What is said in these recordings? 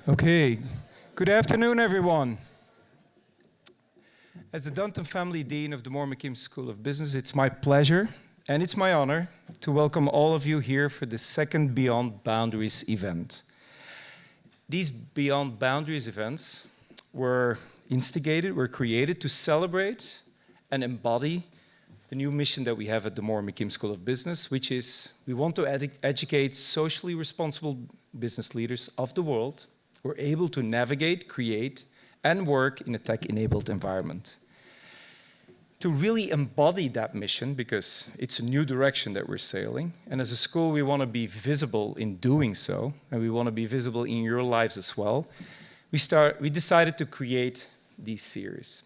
Okay, good afternoon, everyone. As the Dunton Family Dean of the Moore McKim School of Business, it's my pleasure and it's my honor to welcome all of you here for the second Beyond Boundaries event. These Beyond Boundaries events were created to celebrate and embody the new mission that we have at the Moore McKim School of Business, which is we want to educate socially responsible business leaders of the world who are able to navigate, create, and work in a tech-enabled environment. To really embody that mission, because it's a new direction that we're sailing, and as a school we want to be visible in doing so, and we want to be visible in your lives as well, we decided to create these series.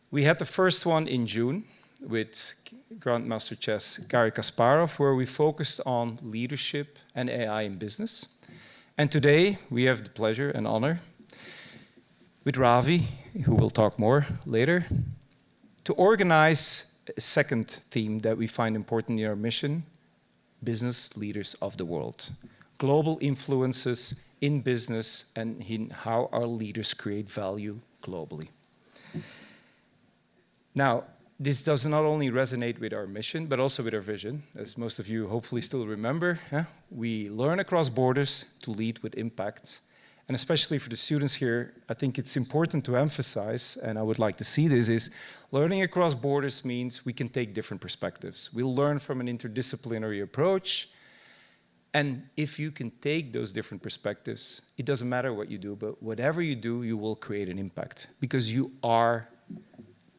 We had the first one in June with Grandmaster Chess Garry Kasparov, where we focused on leadership and AI in business. And today we have the pleasure and honor with Ravi, who will talk more later, to organize a second theme that we find important in our mission: business leaders of the world. Global influences in business and in how our leaders create value globally. Now, this does not only resonate with our mission, but also with our vision. As most of you hopefully still remember, we learn across borders to lead with impact. And especially for the students here, I think it's important to emphasize, and I would like to see this, is learning across borders means we can take different perspectives. We'll learn from an interdisciplinary approach. And if you can take those different perspectives, it doesn't matter what you do, but whatever you do, you will create an impact because you are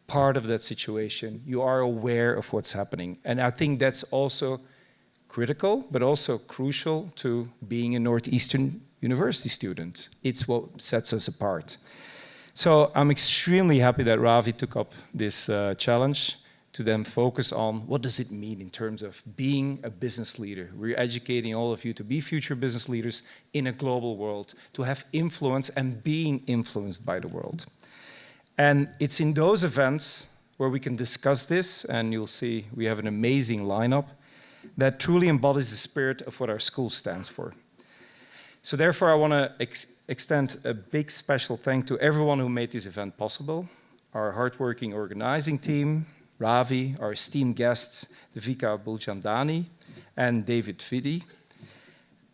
part of that situation. You are aware of what's happening. And I think that's also critical, but also crucial to being a Northeastern University student. It's what sets us apart. So I'm extremely happy that Ravi took up this challenge to then focus on what does it mean in terms of being a business leader. We're educating all of you to be future business leaders in a global world, to have influence and being influenced by the world. And it's in those events where we can discuss this, and you'll see we have an amazing lineup that truly embodies the spirit of what our school stands for. So therefore, I want to extend a big special thank to everyone who made this event possible, our hardworking organizing team, Ravi, our esteemed guests, Devika Bulchandani and David Vidi.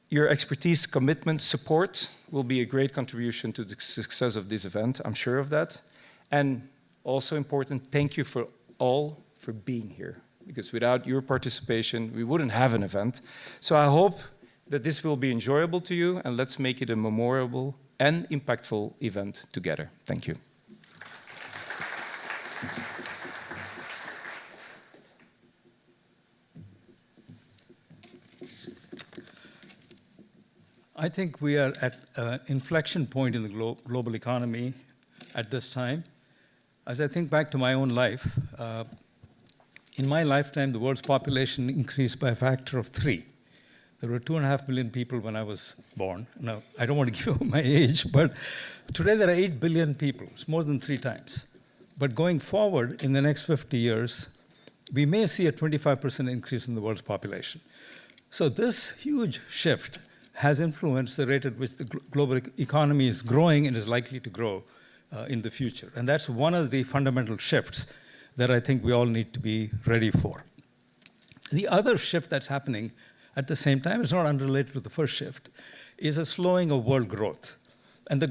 Your expertise, commitment, support will be a great contribution to the success of this event, I'm sure of that. And also important, thank you for all for being here, because without your participation, we wouldn't have an event. So I hope that this will be enjoyable to you, and let's make it a memorable and impactful event together. Thank you. I think we are at an inflection point in the global economy at this time. As I think back to my own life, in my lifetime, the world's population increased by a factor of 3. There were 2.5 billion people when I was born. Now, I don't want to give my age, but today there are 8 billion people. It's more than 3 times. But going forward, in the next 50 years, we may see a 25% increase in the world's population. So this huge shift has influenced the rate at which the global economy is growing and is likely to grow in the future. And that's one of the fundamental shifts that I think we all need to be ready for. The other shift that's happening at the same time, it's not unrelated to the first shift, is a slowing of world growth. And the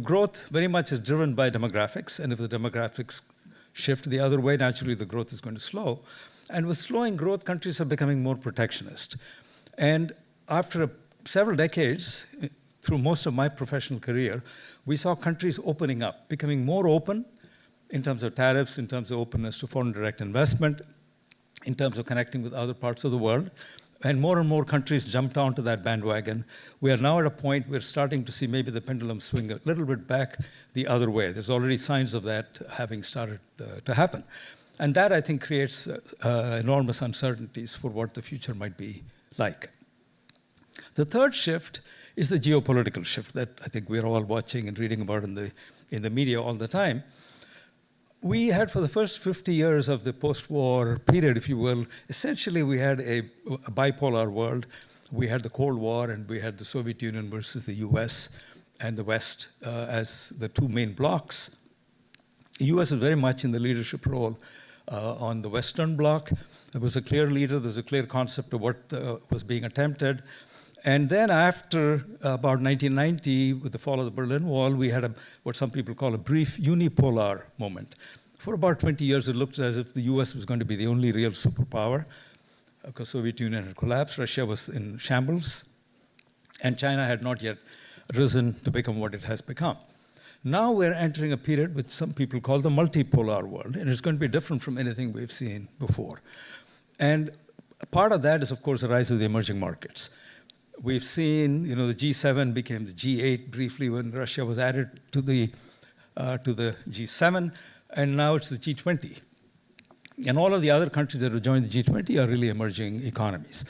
growth very much is driven by demographics, and if the demographics shift the other way, naturally the growth is going to slow. And with slowing growth, countries are becoming more protectionist. And after several decades, through most of my professional career, we saw countries opening up, becoming more open in terms of tariffs, in terms of openness to foreign direct investment, in terms of connecting with other parts of the world. And more countries jumped onto that bandwagon. We are now at a point we're starting to see maybe the pendulum swing a little bit back the other way. There's already signs of that having started to happen. And that, I think, creates enormous uncertainties for what the future might be like. The third shift is the geopolitical shift that I think we're all watching and reading about in the media all the time. We had, for the first 50 years of the post-war period, if you will, essentially we had a bipolar world. We had the Cold War and we had the Soviet Union versus the US. and the West as the two main blocs. The US is very much in the leadership role on the Western bloc. There was a clear leader, there was a clear concept of what was being attempted. And then after about 1990, with the fall of the Berlin Wall, we had what some people call a brief unipolar moment. For about 20 years, it looked as if the US was going to be the only real superpower, because Soviet Union had collapsed, Russia was in shambles, and China had not yet risen to become what it has become. Now we're entering a period which some people call the multipolar world, and it's going to be different from anything we've seen before. And part of that is, of course, the rise of the emerging markets. We've seen, the G7 became the G8 briefly when Russia was added to the G7, and now it's the G20. And all of the other countries that have joined the G20 are really emerging economies.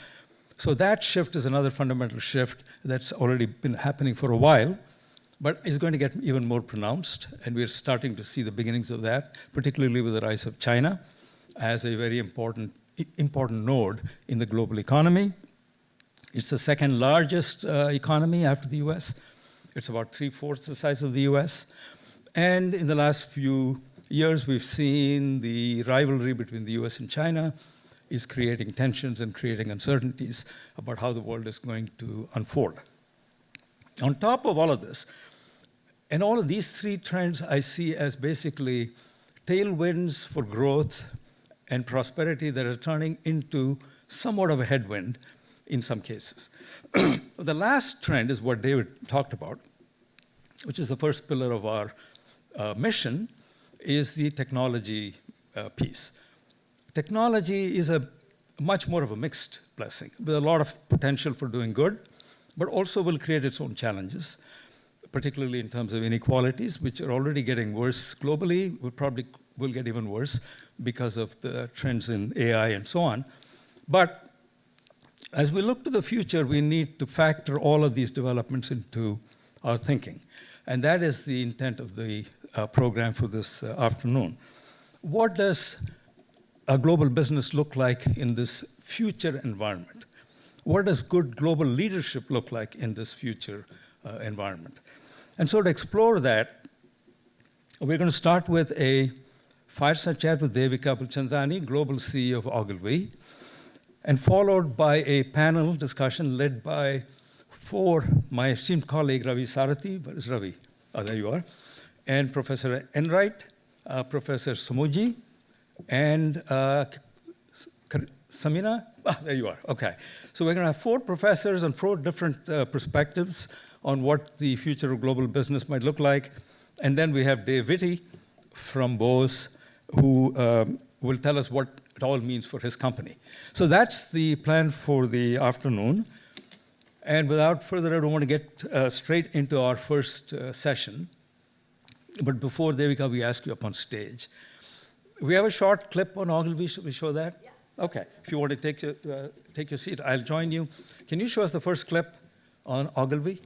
So that shift is another fundamental shift that's already been happening for a while, but is going to get even more pronounced, and we're starting to see the beginnings of that, particularly with the rise of China as a very important node in the global economy. It's the second largest economy after the US. It's about 3/4 the size of the US. And in the last few years, we've seen the rivalry between the US and China is creating tensions and creating uncertainties about how the world is going to unfold. On top of all of this, and all of these three trends I see as basically tailwinds for growth and prosperity that are turning into somewhat of a headwind in some cases. The last trend is what David talked about, which is the first pillar of our mission, is the technology piece. Technology is a much more of a mixed blessing, with a lot of potential for doing good, but also will create its own challenges, particularly in terms of inequalities, which are already getting worse globally, will get even worse because of the trends in AI and so on. But as we look to the future, we need to factor all of these developments into our thinking. And that is the intent of the program for this afternoon. What does a global business look like in this future environment? What does good global leadership look like in this future environment? And so to explore that, we're going to start with a fireside chat with Devika Bulchandani, Global CEO of Ogilvy, and followed by a panel discussion led by my esteemed colleague, Ravi Sarathi. Where is Ravi? Oh, there you are. And Professor Enright, Professor Somuji, and Samina. Ah, there you are. Okay. So we're going to have 4 professors and 4 different perspectives on what the future of global business might look like. And then we have Dave Whitty from Bose, who will tell us what it all means for his company. So that's the plan for the afternoon. And without further ado, I want to get straight into our first session. But before, Devika, we ask you up on stage. We have a short clip on Ogilvy. Should we show that? Yeah. Okay. If you want to take your seat, I'll join you. Can you show us the first clip on Ogilvy?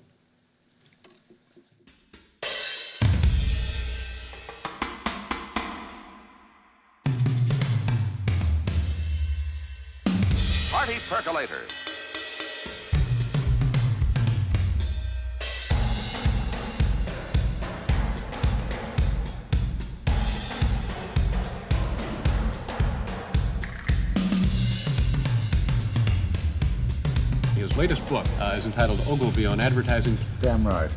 Party percolators. His latest book is entitled Ogilvy on Advertising. Damn right.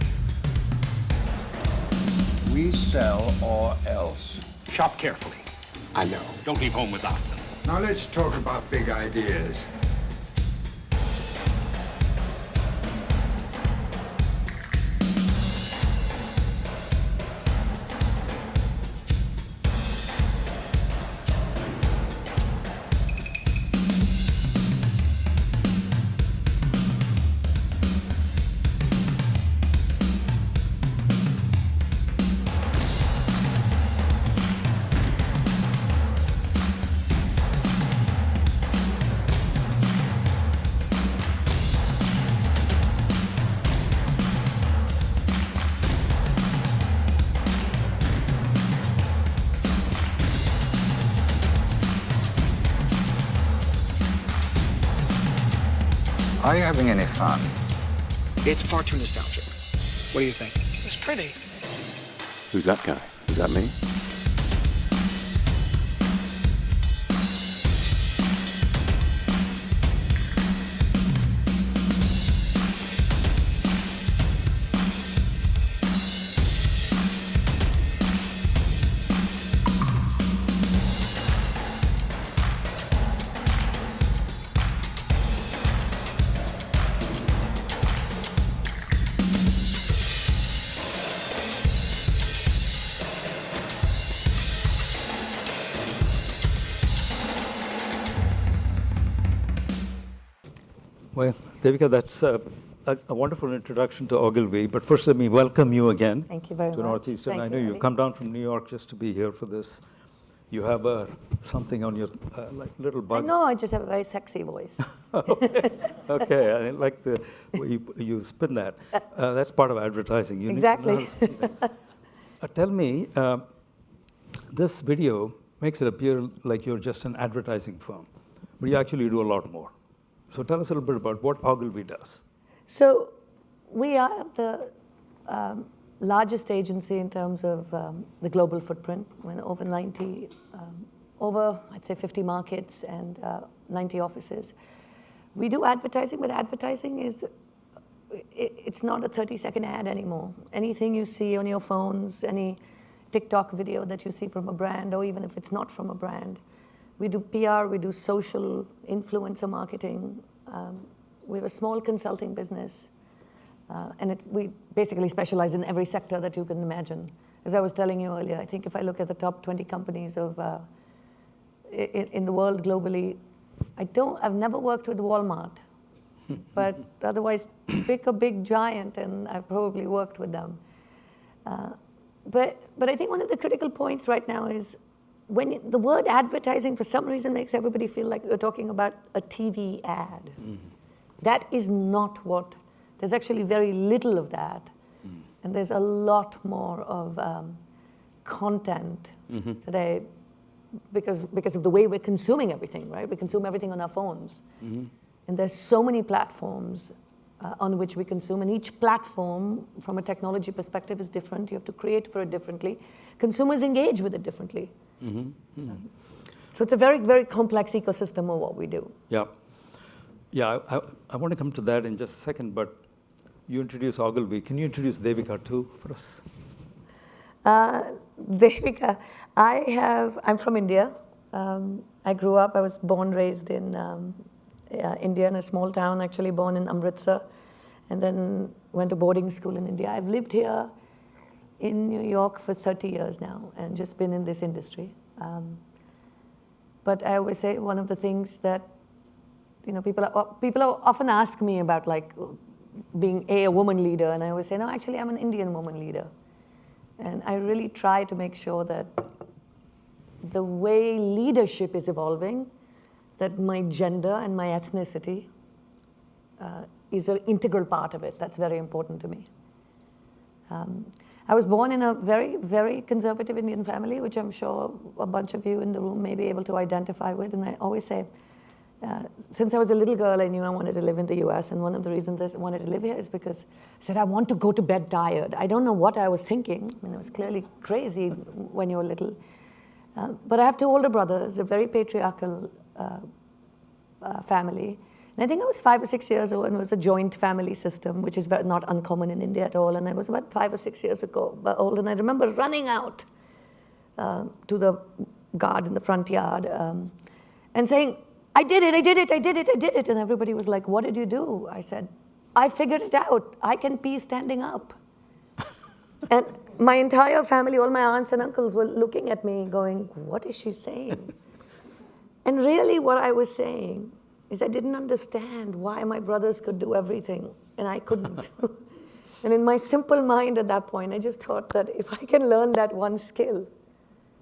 We sell or else. Shop carefully. I know. Don't leave home without them. Now let's talk about big ideas. Are you having any fun? It's far too nostalgic. What do you think? It was pretty. Who's that guy? Is that me? Well, Devika, that's a wonderful introduction to Ogilvy. But first, let me welcome you again Thank you very to much. Northeastern. Thank I you, know you've Eddie. come down from New York just to be here for this. You have something on your like little I bug. know I just have a very sexy voice. Okay, I like the way you spin that. That's part of advertising. You Exactly. Need to know how to spin things. Tell me, this video makes it appear like you're just an advertising firm, but you actually do a lot more. So tell us a little bit about what Ogilvy does. So we are the largest agency in terms of the global footprint. We're in over 90, I'd say 50 markets and 90 offices. We do advertising, but advertising it's not a 30-second ad anymore. Anything you see on your phones, any TikTok video that you see from a brand, or even if it's not from a brand. We do PR, we do social influencer marketing. We have a small consulting business. And we basically specialize in every sector that you can imagine. As I was telling you earlier, I think if I look at the top 20 companies in the world globally, I've never worked with Walmart. But otherwise, pick a big giant, and I've probably worked with them. But I think one of the critical points right now is when the word advertising, for some reason, makes everybody feel like you're talking about a TV ad. Mm-hmm. That is not what. There's actually very little of that, and there's a lot more of content today because of the way we're consuming everything, right? We consume everything on our phones, and there's so many platforms on which we consume, and each platform, from a technology perspective, is different. You have to create for it differently. Consumers engage with it differently. So it's a very, very complex ecosystem of what we do. Yeah. Yeah, I want to come to that in just a second, but you introduce Ogilvy. Can you introduce Devika too for us? Devika, I'm from India. I grew up, I was born, raised in India, in a small town, actually born in Amritsar, and then went to boarding school in India. I've lived here in New York for 30 years now and just been in this industry. But I always say one of the things that people often ask me about, like, being a woman leader, and I always say, no, actually, I'm an Indian woman leader. And I really try to make sure that the way leadership is evolving, that my gender and my ethnicity is an integral part of it. That's very important to me. I was born in a very, very conservative Indian family, which I'm sure a bunch of you in the room may be able to identify with. And I always say, since I was a little girl, I knew I wanted to live in the US. And one of the reasons I wanted to live here is because I said, I want to go to bed tired. I don't know what I was thinking. I mean, it was clearly crazy when you were little. But I have two older brothers, a very patriarchal family. And I think I was 5 or 6 years old, and it was a joint family system, which is not uncommon in India at all. And I was about 5 or 6 years old, and I remember running out to the guard in the front yard and saying, I did it. And everybody was like, what did you do? I said, I figured it out. I can pee standing up. And my entire family, all my aunts and uncles were looking at me going, what is she saying? And really what I was saying is I didn't understand why my brothers could do everything and I couldn't. And in my simple mind at that point, I just thought that if I can learn that one skill,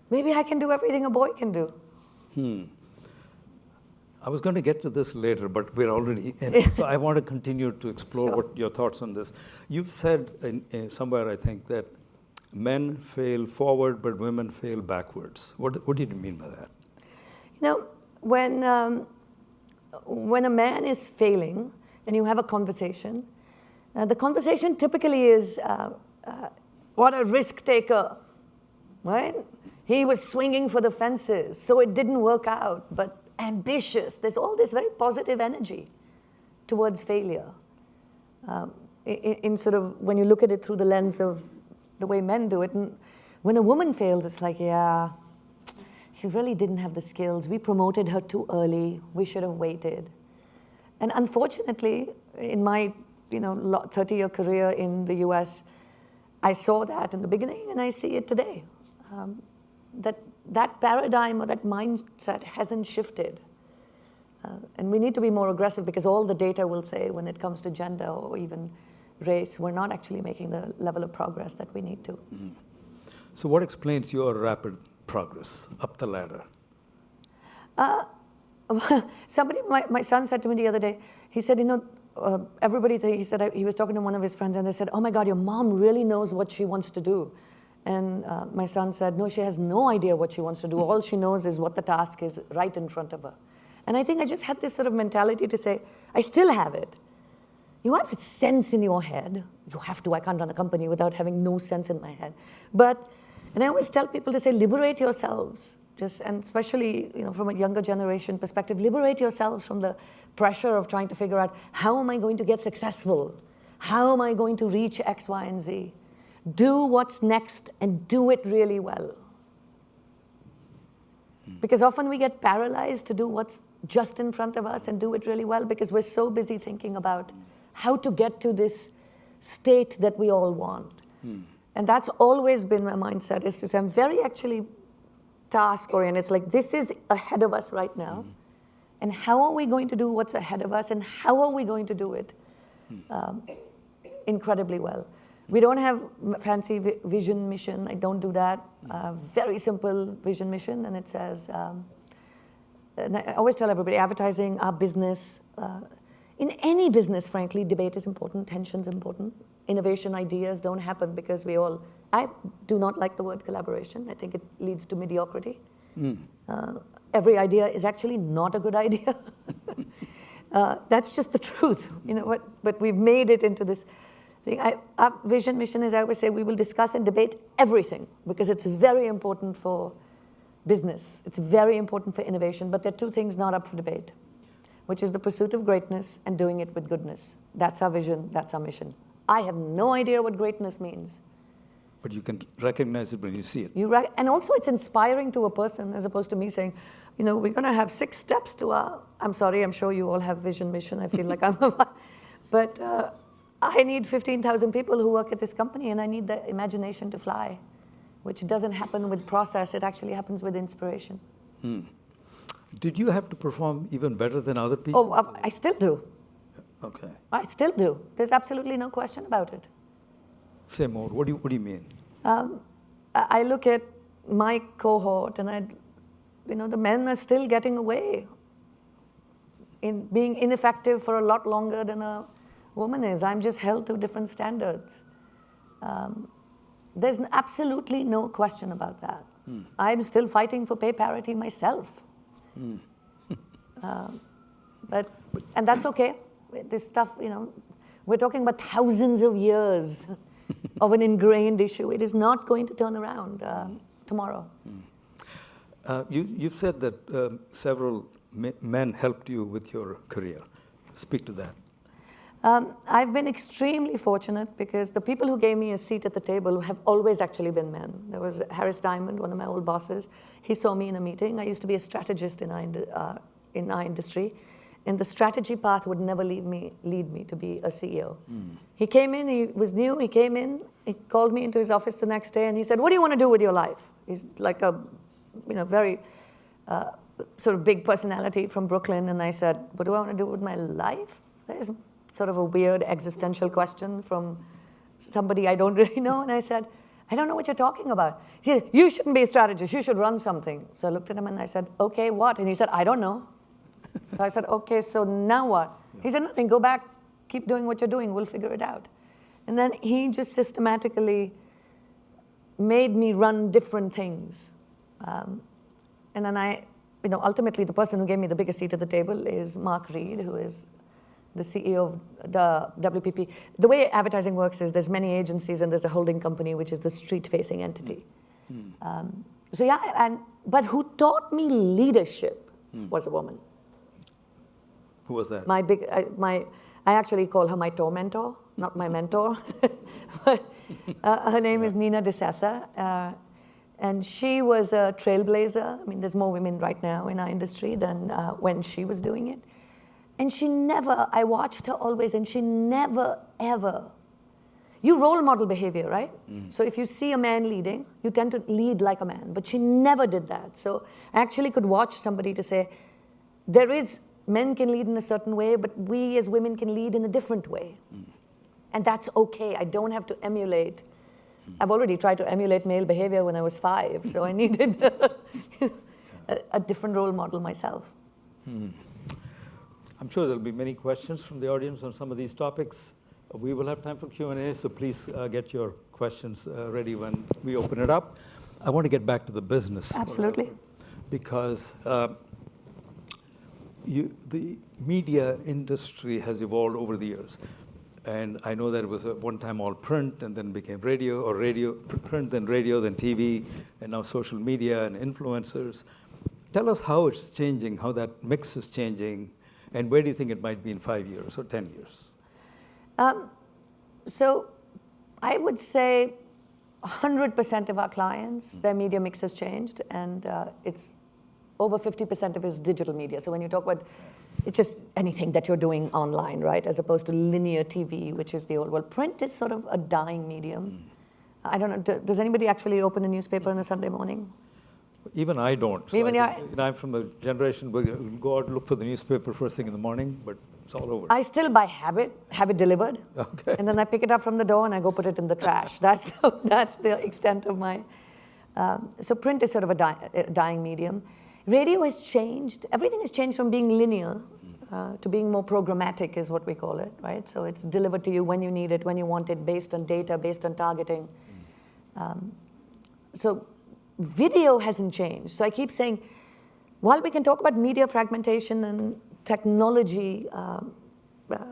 maybe I can do everything a boy can do. I was going to get to this later, but we're already in it. So I want to continue to explore what your thoughts on this. You've said somewhere, I think, that men fail forward, but women fail backwards. What did you mean by that? You know, when a man is failing and you have a conversation, The conversation typically is, what a risk taker, right? He was swinging for the fences, so it didn't work out, but ambitious. There's all this very positive energy towards failure. In sort of, when you look at it through the lens of the way men do it, and when a woman fails, it's like, yeah, she really didn't have the skills. We promoted her too early. We should have waited. And unfortunately, in my 30-year career in the US, I saw that in the beginning, and I see it today. That paradigm or that mindset hasn't shifted. And we need to be more aggressive, because all the data will say when it comes to gender or even race, we're not actually making the level of progress that we need to. Mm-hmm. So what explains your rapid progress up the ladder? Somebody, my son said to me the other day, he said, he said he was talking to one of his friends, and they said, oh my God, your mom really knows what she wants to do. And my son said, no, she has no idea what she wants to do. All she knows is what the task is right in front of her. And I think I just had this sort of mentality to say, I still have it. You have a sense in your head. You have to. I can't run a company without having no sense in my head. And I always tell people to say, liberate yourselves. And especially from a younger generation perspective, liberate yourselves from the pressure of trying to figure out, how am I going to get successful? How am I going to reach X, Y, and Z? Do what's next and do it really well. Because often we get paralyzed to do what's just in front of us and do it really well, because we're so busy thinking about how to get to this state that we all want. And that's always been my mindset, is to say I'm very actually task-oriented. It's like, this is ahead of us right now. And how are we going to do what's ahead of us, and how are we going to do it incredibly well? We don't have fancy vision, mission. I don't do that. Very simple vision, mission, and it says, and I always tell everybody, advertising, our business, in any business, frankly, debate is important, tension's important. Innovation ideas don't happen because I do not like the word collaboration. I think it leads to mediocrity. Every idea is actually not a good idea. That's just the truth, but we've made it into this thing. Our vision, mission is, I always say, we will discuss and debate everything, because it's very important for business. It's very important for innovation, but there are two things not up for debate, which is the pursuit of greatness and doing it with goodness. That's our vision, that's our mission. I have no idea what greatness means. But you can recognize it when you see it. And also it's inspiring to a person, as opposed to me saying, we're going to have 6 steps to our, I'm sorry, I'm sure you all have vision, mission. I feel like but I need 15,000 people who work at this company, and I need the imagination to fly, which doesn't happen with process. It actually happens with inspiration. Did you have to perform even better than other people? Oh, I still do. Okay. I still do. There's absolutely no question about it. Say more. What do you mean? I look at my cohort, and the men are still getting away in being ineffective for a lot longer than a woman is. I'm just held to different standards. There's absolutely no question about that. I'm still fighting for pay parity myself. And that's okay. This stuff, we're talking about thousands of years of an ingrained issue. It is not going to turn around tomorrow. You've said that several men helped you with your career. Speak to that. I've been extremely fortunate, because the people who gave me a seat at the table have always actually been men. There was Harris Diamond, one of my old bosses. He saw me in a meeting. I used to be a strategist in our industry, and the strategy path would never lead me to be a CEO. He came in, he was new, he came in, he called me into his office the next day, and he said, what do you want to do with your life? He's like a very sort of big personality from Brooklyn, and I said, what do I want to do with my life? There's sort of a weird existential question from somebody I don't really know, and I said, I don't know what you're talking about. He said, you shouldn't be a strategist, you should run something. So I looked at him and I said, okay, what? And he said, I don't know. So I said, okay, so now what? He said, nothing, go back, keep doing what you're doing, we'll figure it out. And then he just systematically made me run different things. And then ultimately the person who gave me the biggest seat at the table is Mark Reed, who is the CEO of the WPP. The way advertising works is there's many agencies and there's a holding company, which is the street-facing entity. So yeah, but who taught me leadership was a woman. Who was that? I actually call her my tormentor, not my mentor. But her name is Nina DeSessa. And she was a trailblazer. I mean, there's more women right now in our industry than when she was doing it. And she never, I watched her always, and she never, ever, you role model behavior, right? So if you see a man leading, you tend to lead like a man, but she never did that. So I actually could watch somebody to say, men can lead in a certain way, but we as women can lead in a different way. And that's okay. I don't have to emulate. I've already tried to emulate male behavior when I was 5, so I needed a different role model myself. I'm sure there'll be many questions from the audience on some of these topics. We will have time for Q&A, so please get your questions ready when we open it up. I want to get back to the business. Absolutely. Because the media industry has evolved over the years. And I know that it was at one time all print and then became radio, or print, then radio, then TV, and now social media and influencers. Tell us how it's changing, how that mix is changing, and where do you think it might be in 5 years or 10 years? So I would say 100% of our clients, their media mix has changed, and it's over 50% of it is digital media. So when you talk about, it's just anything that you're doing online, right? As opposed to linear TV, which is the old world. Print is sort of a dying medium. I don't know, does anybody actually open a newspaper on a Sunday morning? Even I don't. So Even I'm from the generation where you go out and look for the newspaper first thing in the morning, but it's all over. I still by habit have it delivered. Okay. And then I pick it up from the door and I go put it in the trash. That's the extent of my... so print is sort of a dying medium. Radio has changed. Everything has changed from being linear to being more programmatic is what we call it, right? So it's delivered to you when you need it, when you want it, based on data, based on targeting. So video hasn't changed. So I keep saying, while we can talk about media fragmentation and technology,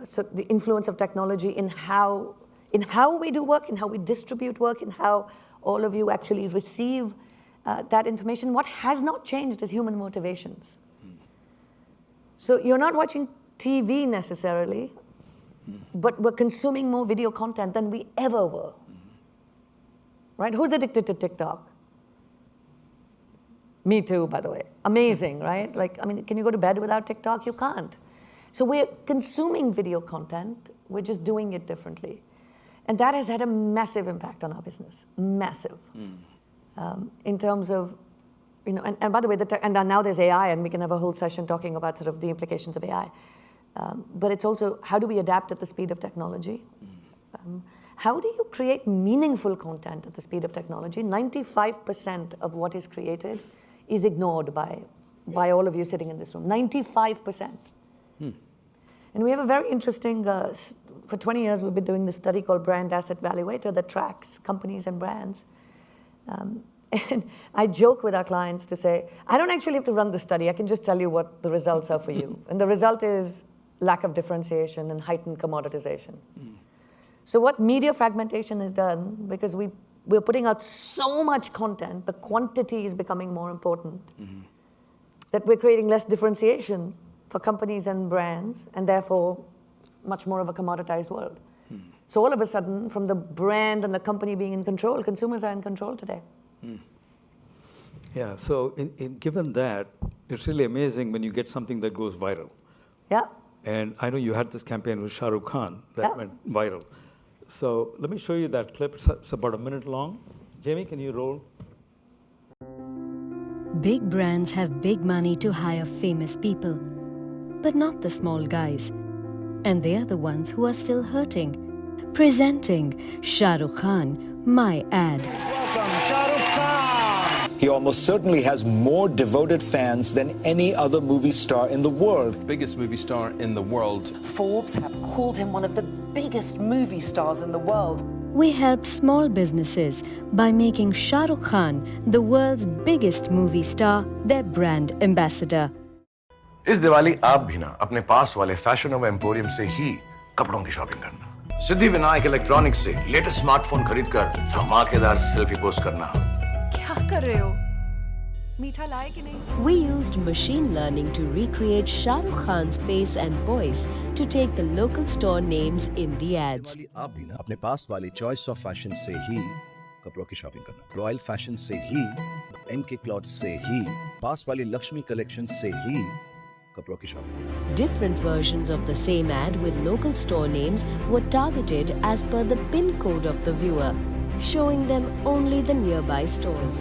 so the influence of technology in how we do work, in how we distribute work, in how all of you actually receive that information, what has not changed is human motivations. So you're not watching TV necessarily, but we're consuming more video content than we ever were. Right? Who's addicted to TikTok? Me too, by the way. Amazing, right? Like, I mean, can you go to bed without TikTok? You can't. So we're consuming video content, we're just doing it differently. And that has had a massive impact on our business, massive. In terms of, you know, and by the way, and now there's AI, and we can have a whole session talking about sort of the implications of AI. But it's also, how do we adapt at the speed of technology? How do you create meaningful content at the speed of technology? 95% of what is created is ignored by all of you sitting in this room. 95%. And we have a very interesting, for 20 years we've been doing this study called Brand Asset Valuator that tracks companies and brands. And I joke with our clients to say, I don't actually have to run the study, I can just tell you what the results are for you. And the result is lack of differentiation and heightened commoditization. So what media fragmentation has done, because we're putting out so much content, the quantity is becoming more important, that we're creating less differentiation for companies and brands, and therefore much more of a commoditized world. So all of a sudden, from the brand and the company being in control, consumers are in control today. Yeah, so given that, it's really amazing when you get something that goes viral. Yeah. And I know you had this campaign with Shah Rukh Khan that went viral. So let me show you that clip. It's about a minute long. Jamie, can you roll? Big brands have big money to hire famous people, but not the small guys. And they are the ones who are still hurting. Presenting Shah Rukh Khan, My Ad. Welcome, Shah Rukh Khan. He almost certainly has more devoted fans than any other movie star in the world. Biggest movie star in the world. Forbes have called him one of the biggest movie stars in the world. We helped small businesses by making Shah Rukh Khan, the world's biggest movie star, their brand ambassador. इस दिवाली आप भी ना अपने पास वाले fashion नोवा emporium से ही कपड़ों की shopping करना। सिद्धि विनायक इलेक्ट्रॉनिक्स से लेटेस्ट स्मार्टफोन खरीदकर धमाकेदार सेल्फी पोस्ट करना। क्या कर रहे हो? मीठा लाए कि नहीं? We used machine learning to recreate Shah Rukh Khan's face and voice to take the local store names in the ads. आप भी ना अपने पास वाली चॉइस ऑफ फैशन से ही कपड़ों की शॉपिंग करना। रॉयल फैशन से ही, MK क्लॉथ्स से ही, पास वाली लक्ष्मी कलेक्शन से ही कपड़ों की shopping. Different versions of the same ad with local store names were targeted as per the PIN code of the viewer, showing them only the nearby stores.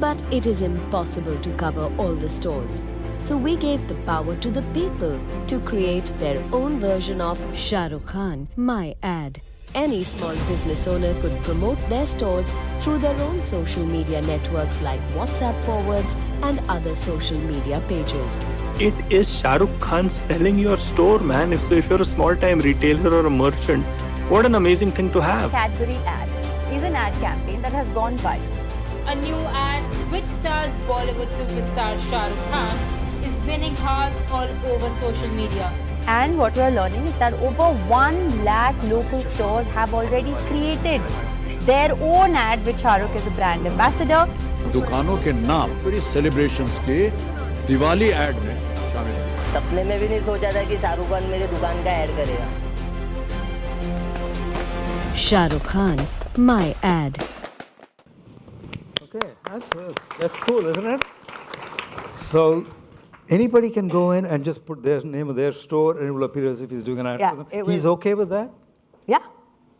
But it is impossible to cover all the stores. So we gave the power to the people to create their own version of Shah Rukh Khan, My Ad. Any small business owner could promote their stores through their own social media networks like WhatsApp forwards and other social media pages. It is Shah Rukh Khan selling your store, man. If you're a small-time retailer or a merchant, what an amazing thing to have. Cadbury ad is an ad campaign that has gone viral. A new ad which stars Bollywood superstar Shah Rukh Khan is winning hearts all over social media. And what we are learning is that over 1 lakh local stores have already created their own ad with Shah Rukh as a brand ambassador. दुकानों के नाम बड़ी celebrations के Diwali add में शामिल हैं। सपने में भी नहीं सोचा था कि शाहरुख खान मेरे दुकान का ऐड करेगा। Shah Rukh Khan, My Ad. Okay, that's cool, isn't it? So anybody can go in and just put their name of their store and it will appear as if he's doing an ad for them. He's okay with that? Yeah.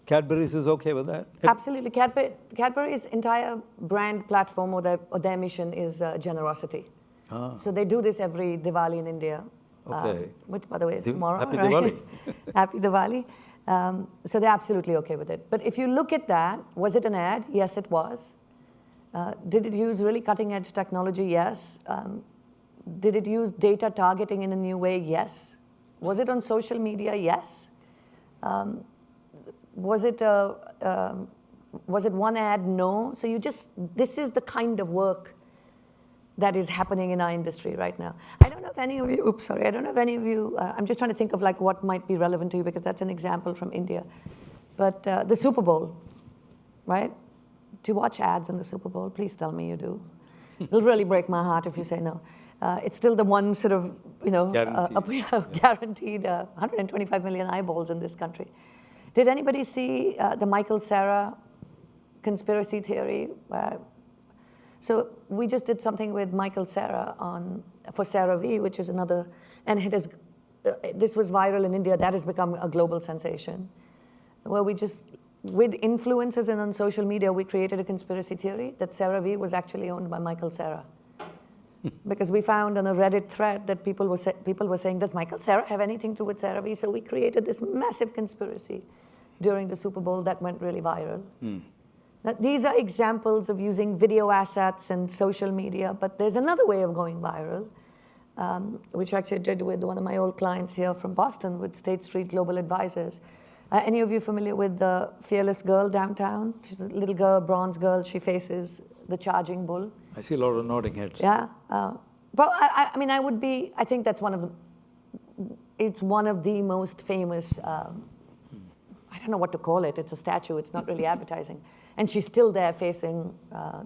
Cadbury's is okay with that? Absolutely. Cadbury's entire brand platform or their mission is generosity. So they do this every Diwali in India, which, by the way, is tomorrow. Happy right? Diwali. Happy Diwali. So they're absolutely okay with it. But if you look at that, was it an ad? Yes, it was. Did it use really cutting-edge technology? Yes. Did it use data targeting in a new way? Yes. Was it on social media? Yes. Was it one ad? No. So this is the kind of work that is happening in our industry right now. I don't know if any of you, I don't know if any of you, I'm just trying to think of like what might be relevant to you because that's an example from India. But the Super Bowl, right? Do you watch ads in the Super Bowl? Please tell me you do. It'll really break my heart if you say no. It's still the one sort of, guaranteed 125 million eyeballs in this country. Did anybody see the Michael Cera conspiracy theory? So we just did something with Michael Cera for CeraVe, which is another, and this was viral in India. That has become a global sensation. Where we just, with influencers and on social media, we created a conspiracy theory that CeraVe was actually owned by Michael Cera. Because we found on a Reddit thread that people were saying, does Michael Cera have anything to do with CeraVe? So we created this massive conspiracy during the Super Bowl that went really viral. Now, these are examples of using video assets and social media, but there's another way of going viral, which actually I did with one of my old clients here from Boston with State Street Global Advisors. Any of you familiar with the Fearless Girl downtown? She's a little girl, bronze girl. She faces the charging bull. I see a lot of nodding heads. Yeah. But I think that's it's one of the most famous, I don't know what to call it. It's a statue. It's not really advertising. And she's still there facing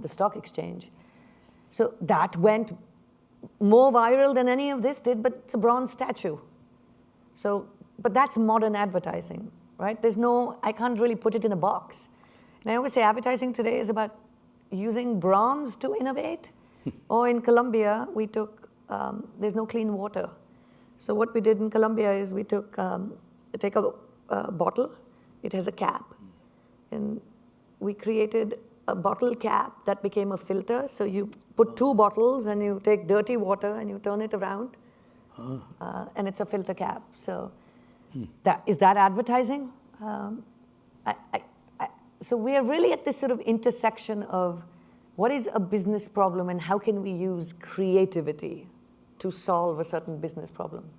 the stock exchange. So that went more viral than any of this did, but it's a bronze statue. But that's modern advertising, right? I can't really put it in a box. And I always say advertising today is about using bronze to innovate. Or in Colombia, we took, there's no clean water. So what we did in Colombia is we take a bottle, it has a cap. And we created a bottle cap that became a filter. So you put 2 bottles and you take dirty water and you turn it around. And it's a filter cap. So is that advertising? So we are really at this sort of intersection of what is a business problem and how can we use creativity to solve a certain business problem.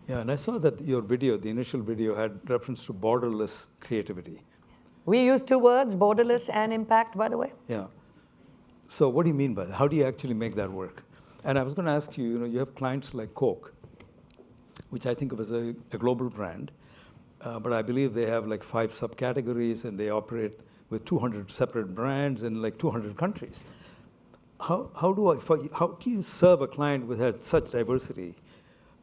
Yeah, and I saw that your video, the initial video, had reference to borderless creativity. We used 2 words, borderless and impact, by the way. Yeah. So what do you mean by that? How do you actually make that work? And I was going to ask you, you have clients like Coke. which I think of as a global brand. But I believe they have like 5 subcategories and they operate with 200 separate brands in like 200 countries. How do you serve a client with such diversity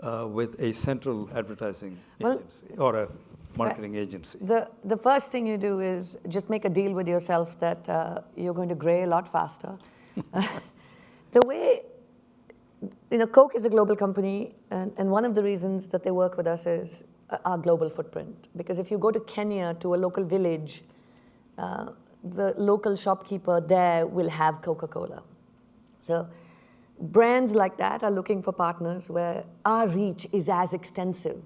with a central advertising agency or a marketing agency? The first thing you do is just make a deal with yourself that you're going to gray a lot faster. The way, Coke is a global company, and one of the reasons that they work with us is our global footprint. Because if you go to Kenya, to a local village, the local shopkeeper there will have Coca-Cola. So brands like that are looking for partners where our reach is as extensive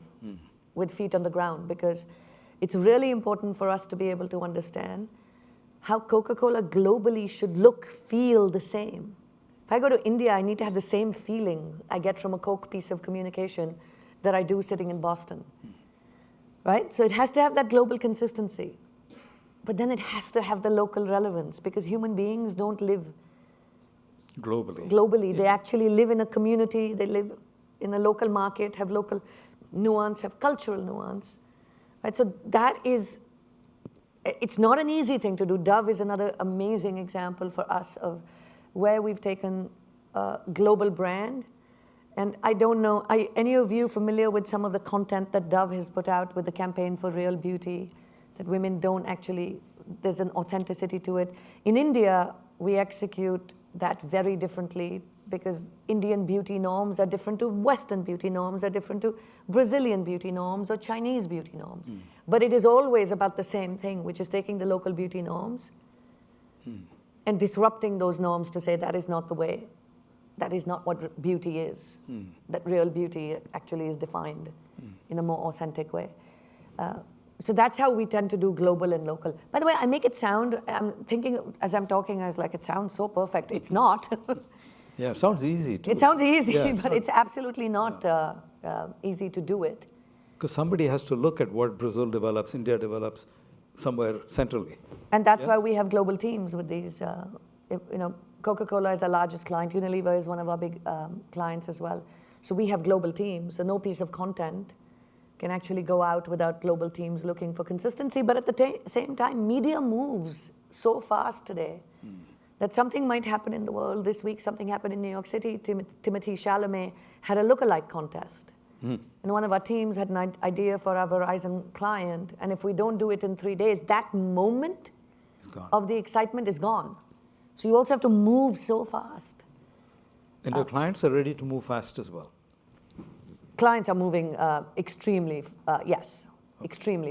with feet on the ground, because it's really important for us to be able to understand how Coca-Cola globally should look, feel the same. If I go to India, I need to have the same feeling I get from a Coke piece of communication that I do sitting in Boston, right? So it has to have that global consistency, but then it has to have the local relevance, because human beings don't live globally. They actually live in a community, they live in a local market, have local nuance, have cultural nuance, right? So that is, it's not an easy thing to do. Dove is another amazing example for us of where we've taken a global brand. And I don't know, any of you familiar with some of the content that Dove has put out with the campaign for real beauty, that women don't actually, there's an authenticity to it. In India, we execute that very differently, because Indian beauty norms are different to Western beauty norms, are different to Brazilian beauty norms or Chinese beauty norms. But it is always about the same thing, which is taking the local beauty norms and disrupting those norms to say that is not the way, that is not what beauty is, that real beauty actually is defined in a more authentic way. So that's how we tend to do global and local. By the way, I make it sound, I'm thinking as I'm talking, I was like, it sounds so perfect. It's not. Yeah, it sounds easy too. It sounds easy, but it's absolutely not easy to do it. Because somebody has to look at what Brazil develops, India develops, somewhere centrally. And that's why we have global teams with these, Coca-Cola is our largest client. Unilever is one of our big clients as well. So we have global teams. So no piece of content can actually go out without global teams looking for consistency. But at the same time, media moves so fast today that something might happen in the world. This week, something happened in New York City. Timothée Chalamet had a lookalike contest. And one of our teams had an idea for our Verizon client. And if we don't do it in 3 days, that moment of the excitement is gone. So you also have to move so fast. And your clients are ready to move fast as well? Clients are moving extremely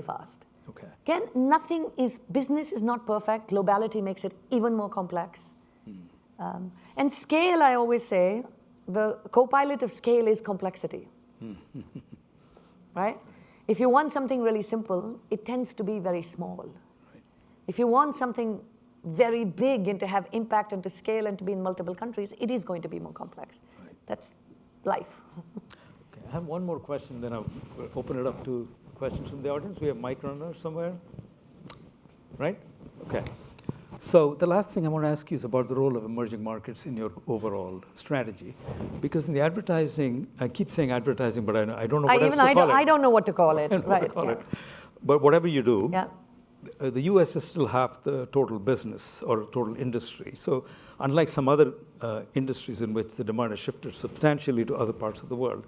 fast. Okay. Again, business is not perfect. Globality makes it even more complex. And scale, I always say, the co-pilot of scale is complexity. Right? If you want something really simple, it tends to be very small. Right. If you want something very big and to have impact and to scale and to be in multiple countries, it is going to be more complex. Right. That's life. Okay. I have one more question, then I'll open it up to questions from the audience. We have mic runners somewhere, right? Okay. So the last thing I want to ask you is about the role of emerging markets in your overall strategy. Because in the advertising, I keep saying advertising, but I don't know what else to call it. I don't know what to call it. But whatever you do, the US is still half the total business or total industry. So unlike some other industries in which the demand has shifted substantially to other parts of the world,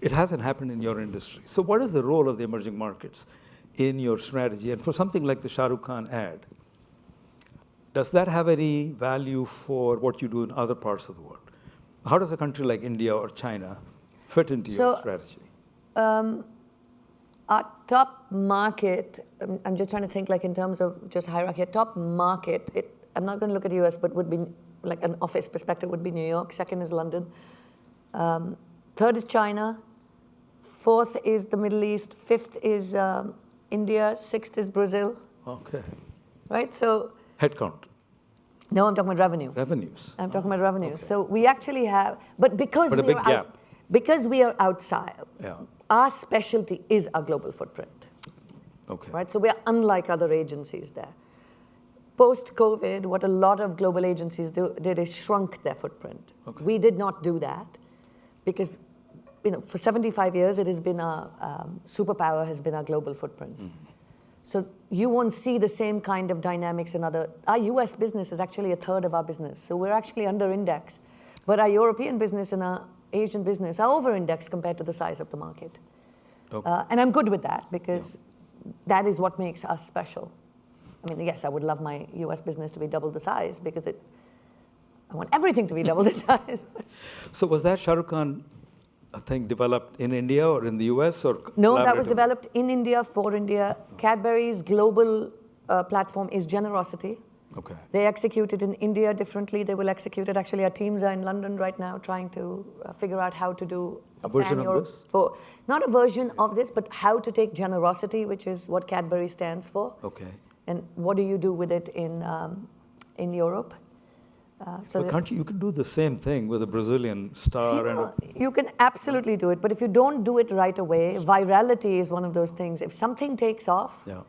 it hasn't happened in your industry. So what is the role of the emerging markets in your strategy? And for something like the Shah Rukh Khan ad, does that have any value for what you do in other parts of the world? How does a country like India or China fit into your strategy? Our top market, I'm just trying to think like in terms of just hierarchy, top market, I'm not going to look at the US, but would be like an office perspective would be New York, second is London, third is China, fourth is the Middle East, fifth is India, sixth is Brazil. Okay. Right, so. Headcount. No, I'm talking about revenue. Revenues. I'm talking about revenues. Okay. So we actually have, but because we are outside, our specialty is our global footprint. Okay. Right, so we are unlike other agencies there. Post-COVID, what a lot of global agencies did is shrunk their footprint. Okay. We did not do that because for 75 years, it has been our superpower has been our global footprint. So you won't see the same kind of dynamics in other. Our US business is actually a third of our business, so we're actually under index. But our European business and our Asian business are over indexed compared to the size of the market. Okay. And I'm good with that because that is what makes us special. I mean, yes, I would love my US business to be double the size because I want everything to be double the size. So was that Shah Rukh Khan thing developed in India or in the US or No, that was collaboratively? developed in India for India. Cadbury's global platform is Generosity. Okay. They execute it in India differently. They will execute it. Actually, our teams are in London right now trying to figure out how to do A version of pan-Europe this? for not a version of this, but how to take Generosity, which is what Cadbury stands for, Okay. and what do you do with it in Europe. So But that- can't you can do the same thing with a Brazilian star and a, you can absolutely do it, but if you don't do it right away, virality is one of those things. If something takes off, yeah.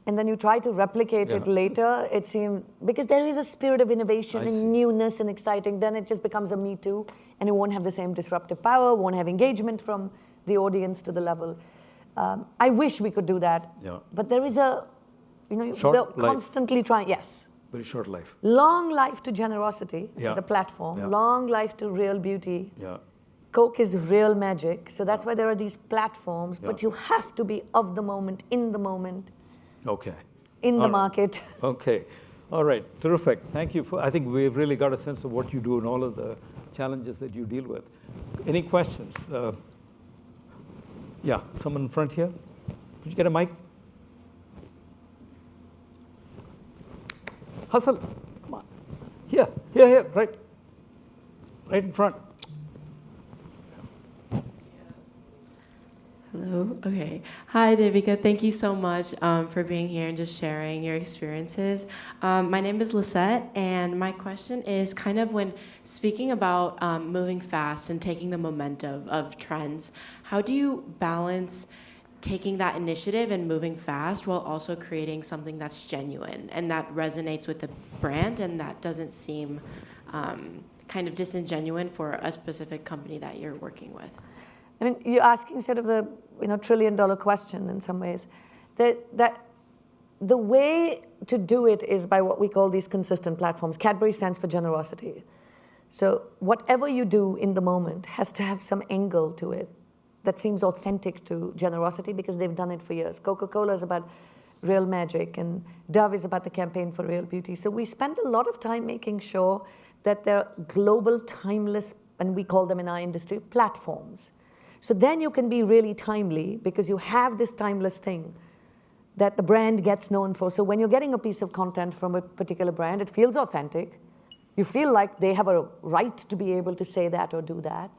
and then you try to replicate it Yeah. later, it seems, because there is a spirit of innovation I and see. newness and exciting, then it just becomes a Me Too, and it won't have the same disruptive power, won't have engagement from the audience to the level. I wish we could do that, Yeah. but there is a, Short we're life. constantly trying, yes. Very short life. Long life to Generosity Yeah. as a platform, Yeah. long life to Real Beauty. Yeah. Coke is real magic, so that's why there are these platforms, but Yeah. you have to be of the moment, in the moment, Okay. in the All right. market. Okay. All right. Terrific. Thank you. I think we've really got a sense of what you do and all of the challenges that you deal with. Any questions? Yeah, someone in front here. Could you get a mic? Hustle. Come on. Here, right. Right in front. Hello. Okay. Hi, Devika. Thank you so much for being here and just sharing your experiences. My name is Lisette, and my question is kind of when speaking about moving fast and taking the momentum of trends, how do you balance taking that initiative and moving fast while also creating something that's genuine and that resonates with the brand and that doesn't seem kind of disingenuine for a specific company that you're working with? I mean, you're asking sort of the trillion-dollar question in some ways. That the way to do it is by what we call these consistent platforms. Cadbury stands for Generosity. So whatever you do in the moment has to have some angle to it that seems authentic to Generosity because they've done it for years. Coca-Cola is about real magic, and Dove is about the campaign for real beauty. So we spend a lot of time making sure that they're global, timeless, and we call them in our industry platforms. So then you can be really timely because you have this timeless thing that the brand gets known for. So when you're getting a piece of content from a particular brand, it feels authentic. You feel like they have a right to be able to say that or do that.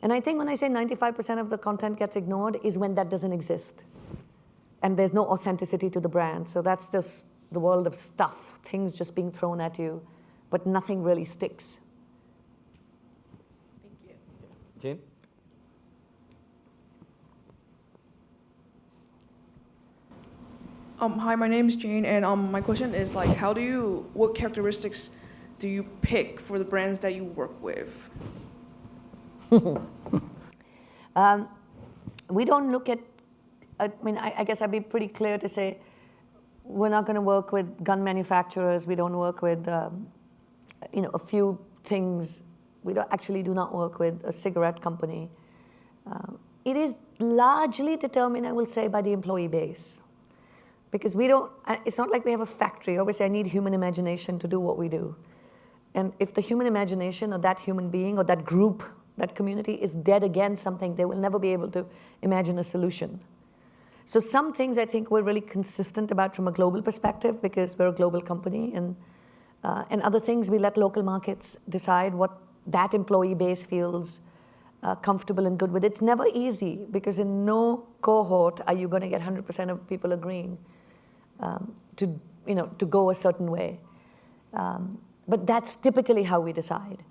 And I think when I say 95% of the content gets ignored is when that doesn't exist. And there's no authenticity to the brand. So that's just the world of stuff, things just being thrown at you, but nothing really sticks. Thank you. Jane? Hi, my name is Jane, and my question is what characteristics do you pick for the brands that you work with? We don't look at, I guess I'd be pretty clear to say we're not going to work with gun manufacturers. We don't work with, a few things. We do not work with a cigarette company. It is largely determined, I will say, by the employee base. Because it's not like we have a factory. Obviously, I need human imagination to do what we do. And if the human imagination or that human being or that group, that community is dead against something, they will never be able to imagine a solution. So some things I think we're really consistent about from a global perspective because we're a global company. And other things we let local markets decide what that employee base feels comfortable and good with. It's never easy because in no cohort are you going to get 100% of people agreeing to go a certain way. But that's typically how we decide.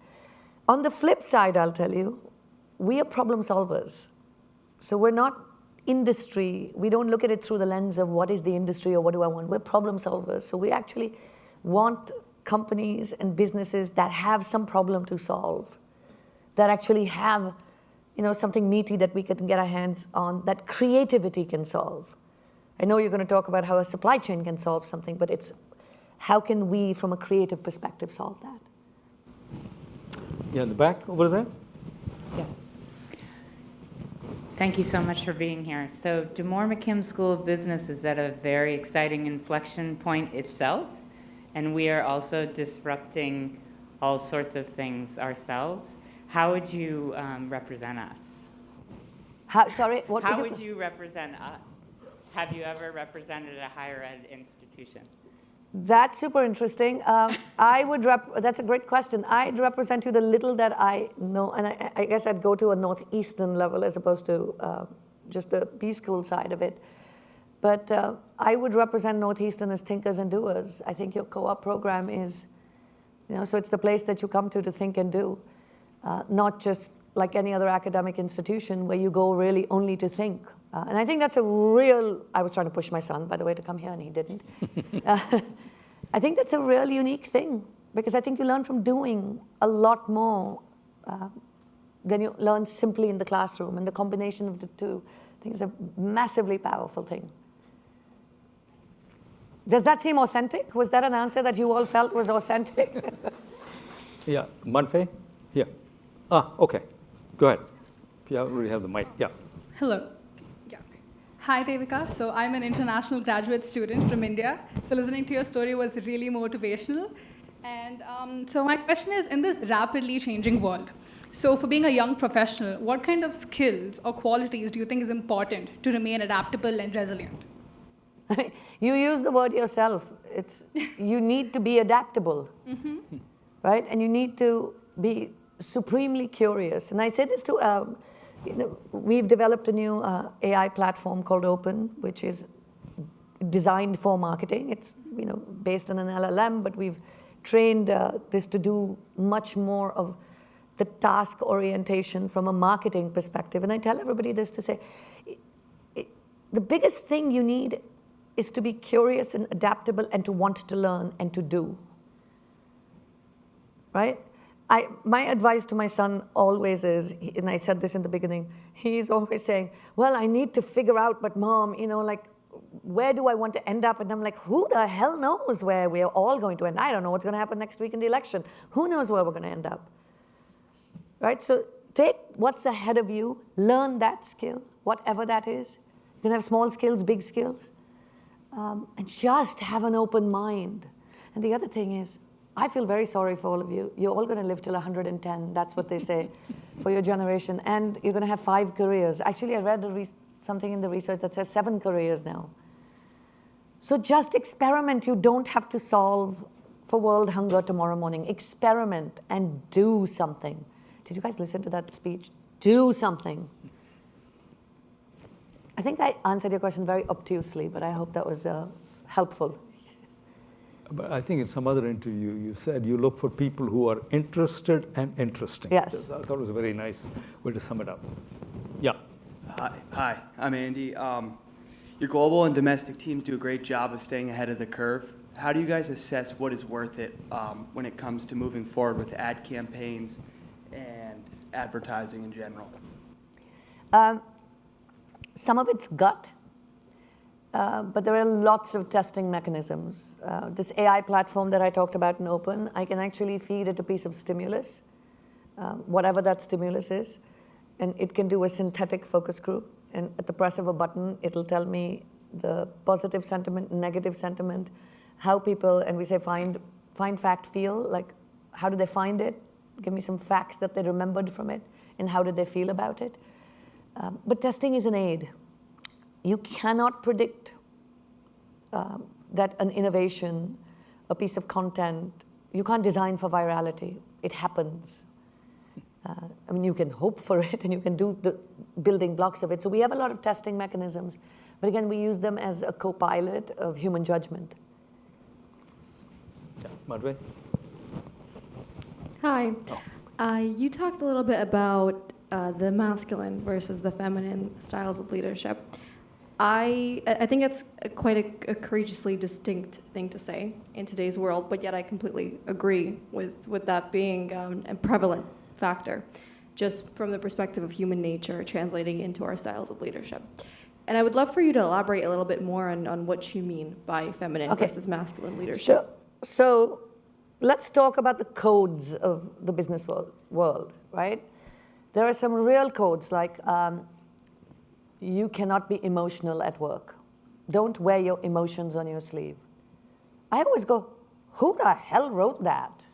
On the flip side, I'll tell you, we are problem solvers. So we're not industry. We don't look at it through the lens of what is the industry or what do I want. We're problem solvers. So we actually want companies and businesses that have some problem to solve, that actually have something meaty that we can get our hands on that creativity can solve. I know you're going to talk about how a supply chain can solve something, but it's how can we, from a creative perspective, solve that? Yeah, in the back over there. Yes. Thank you so much for being here. So Damore McKim School of Business is at a very exciting inflection point itself, and we are also disrupting all sorts of things ourselves. How would you represent us? How would you represent us? Have you ever represented a higher ed institution? That's super interesting. That's a great question. I'd represent you the little that I know, and I guess I'd go to a Northeastern level as opposed to just the B school side of it. But I would represent Northeastern as thinkers and doers. I think your co-op program is, so it's the place that you come to think and do, not just like any other academic institution where you go really only to think. And I think that's a real, I was trying to push my son, by the way, to come here, and he didn't. I think that's a real unique thing, because I think you learn from doing a lot more than you learn simply in the classroom, and the combination of the two, I think is a massively powerful thing. Does that seem authentic? Was that an answer that you all felt was authentic? Yeah, Manfei? Yeah. Okay. Go ahead. You already have the mic. Yeah. Hello. Hi, Devika. So I'm an international graduate student from India. So listening to your story was really motivational. And so my question is, in this rapidly changing world, so for being a young professional, what kind of skills or qualities do you think is important to remain adaptable and resilient? You use the word yourself. You need to be adaptable, right? And you need to be supremely curious. And I say this to we've developed a new AI platform called Open, which is designed for marketing. It's based on an LLM, but we've trained this to do much more of the task orientation from a marketing perspective. And I tell everybody this to say, the biggest thing you need is to be curious and adaptable and to want to learn and to do, right? My advice to my son always is, and I said this in the beginning, he's always saying, well, I need to figure out, but mom, where do I want to end up? And I'm like, who the hell knows where we're all going to end? I don't know what's going to happen next week in the election. Who knows where we're going to end up? Right? So take what's ahead of you, learn that skill, whatever that is. You can have small skills, big skills, and just have an open mind. And the other thing is, I feel very sorry for all of you. You're all going to live till 110. That's what they say for your generation. And you're going to have 5 careers. Actually, I read something in the research that says 7 careers now. So just experiment. You don't have to solve for world hunger tomorrow morning. Experiment and do something. Did you guys listen to that speech? Do something. I think I answered your question very obtusely, but I hope that was helpful. But I think in some other interview you said you look for people who are interested and interesting. Yes. I thought it was a very nice way to sum it up. Yeah. Hi, I'm Andy. Your global and domestic teams do a great job of staying ahead of the curve. How do you guys assess what is worth it when it comes to moving forward with ad campaigns and advertising in general? Some of it's gut. But there are lots of testing mechanisms. This AI platform that I talked about in Open, I can actually feed it a piece of stimulus, whatever that stimulus is, and it can do a synthetic focus group. And at the press of a button, it'll tell me the positive sentiment, negative sentiment, how people, and we say find, fact, feel, like how do they find it? Give me some facts that they remembered from it, and how did they feel about it? But testing is an aid. You cannot predict that an innovation, a piece of content, you can't design for virality. It happens. You can hope for it and you can do the building blocks of it. So we have a lot of testing mechanisms, but again, we use them as a co-pilot of human judgment. Yeah, Madhuri? Hi. You talked a little bit about the masculine versus the feminine styles of leadership. I think it's quite a courageously distinct thing to say in today's world, but yet I completely agree with that being a prevalent factor. just from the perspective of human nature translating into our styles of leadership. And I would love for you to elaborate a little bit more on what you mean by feminine versus masculine leadership. So let's talk about the codes of the business world, right? There are some real codes like you cannot be emotional at work. Don't wear your emotions on your sleeve. I always go, who the hell wrote that?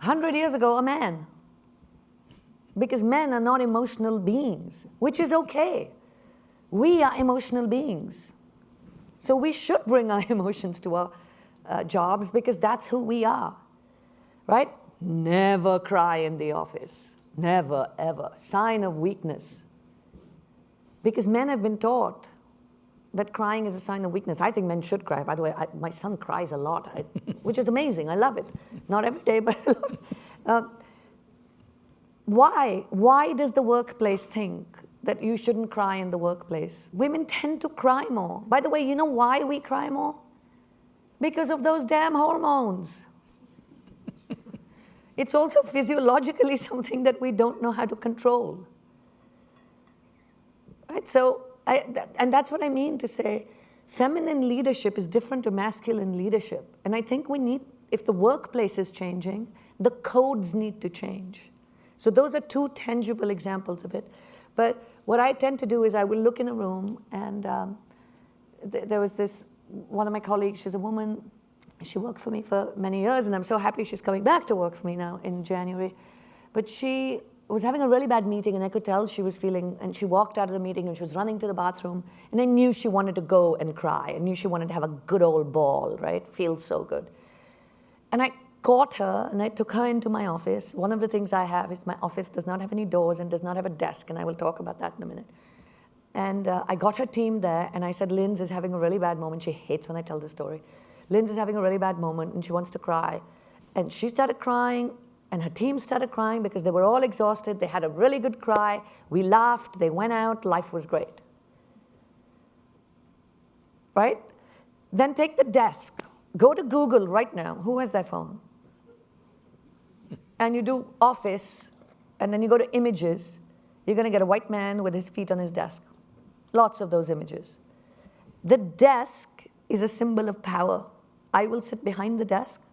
100 years ago, a man. Because men are not emotional beings, which is okay. We are emotional beings. So we should bring our emotions to our jobs because that's who we are, right? Never cry in the office. Never, ever. Sign of weakness. Because men have been taught that crying is a sign of weakness. I think men should cry. By the way, my son cries a lot, which is amazing. I love it. Not every day, but I love it. Why? Why does the workplace think that you shouldn't cry in the workplace? Women tend to cry more. By the way, you know why we cry more? Because of those damn hormones. It's also physiologically something that we don't know how to control. Right? So, and that's what I mean to say feminine leadership is different to masculine leadership. And I think we need, if the workplace is changing, the codes need to change. So those are two tangible examples of it. But what I tend to do is I will look in a room and there was this, one of my colleagues, she's a woman, she worked for me for many years and I'm so happy she's coming back to work for me now in January. But she was having a really bad meeting and I could tell she was feeling, and she walked out of the meeting and she was running to the bathroom and I knew she wanted to go and cry. I knew she wanted to have a good old ball, right? Feels so good. And I caught her and I took her into my office. One of the things I have is my office does not have any doors and does not have a desk, and I will talk about that in a minute. And I got her team there and I said, Linz is having a really bad moment. She hates when I tell this story. Linz is having a really bad moment and she wants to cry. And she started crying and her team started crying because they were all exhausted. They had a really good cry. We laughed, they went out, life was great. Right? Then take the desk. Go to Google right now. Who has their phone? And you do office, and then you go to images. You're going to get a white man with his feet on his desk. Lots of those images. The desk is a symbol of power. I will sit behind the desk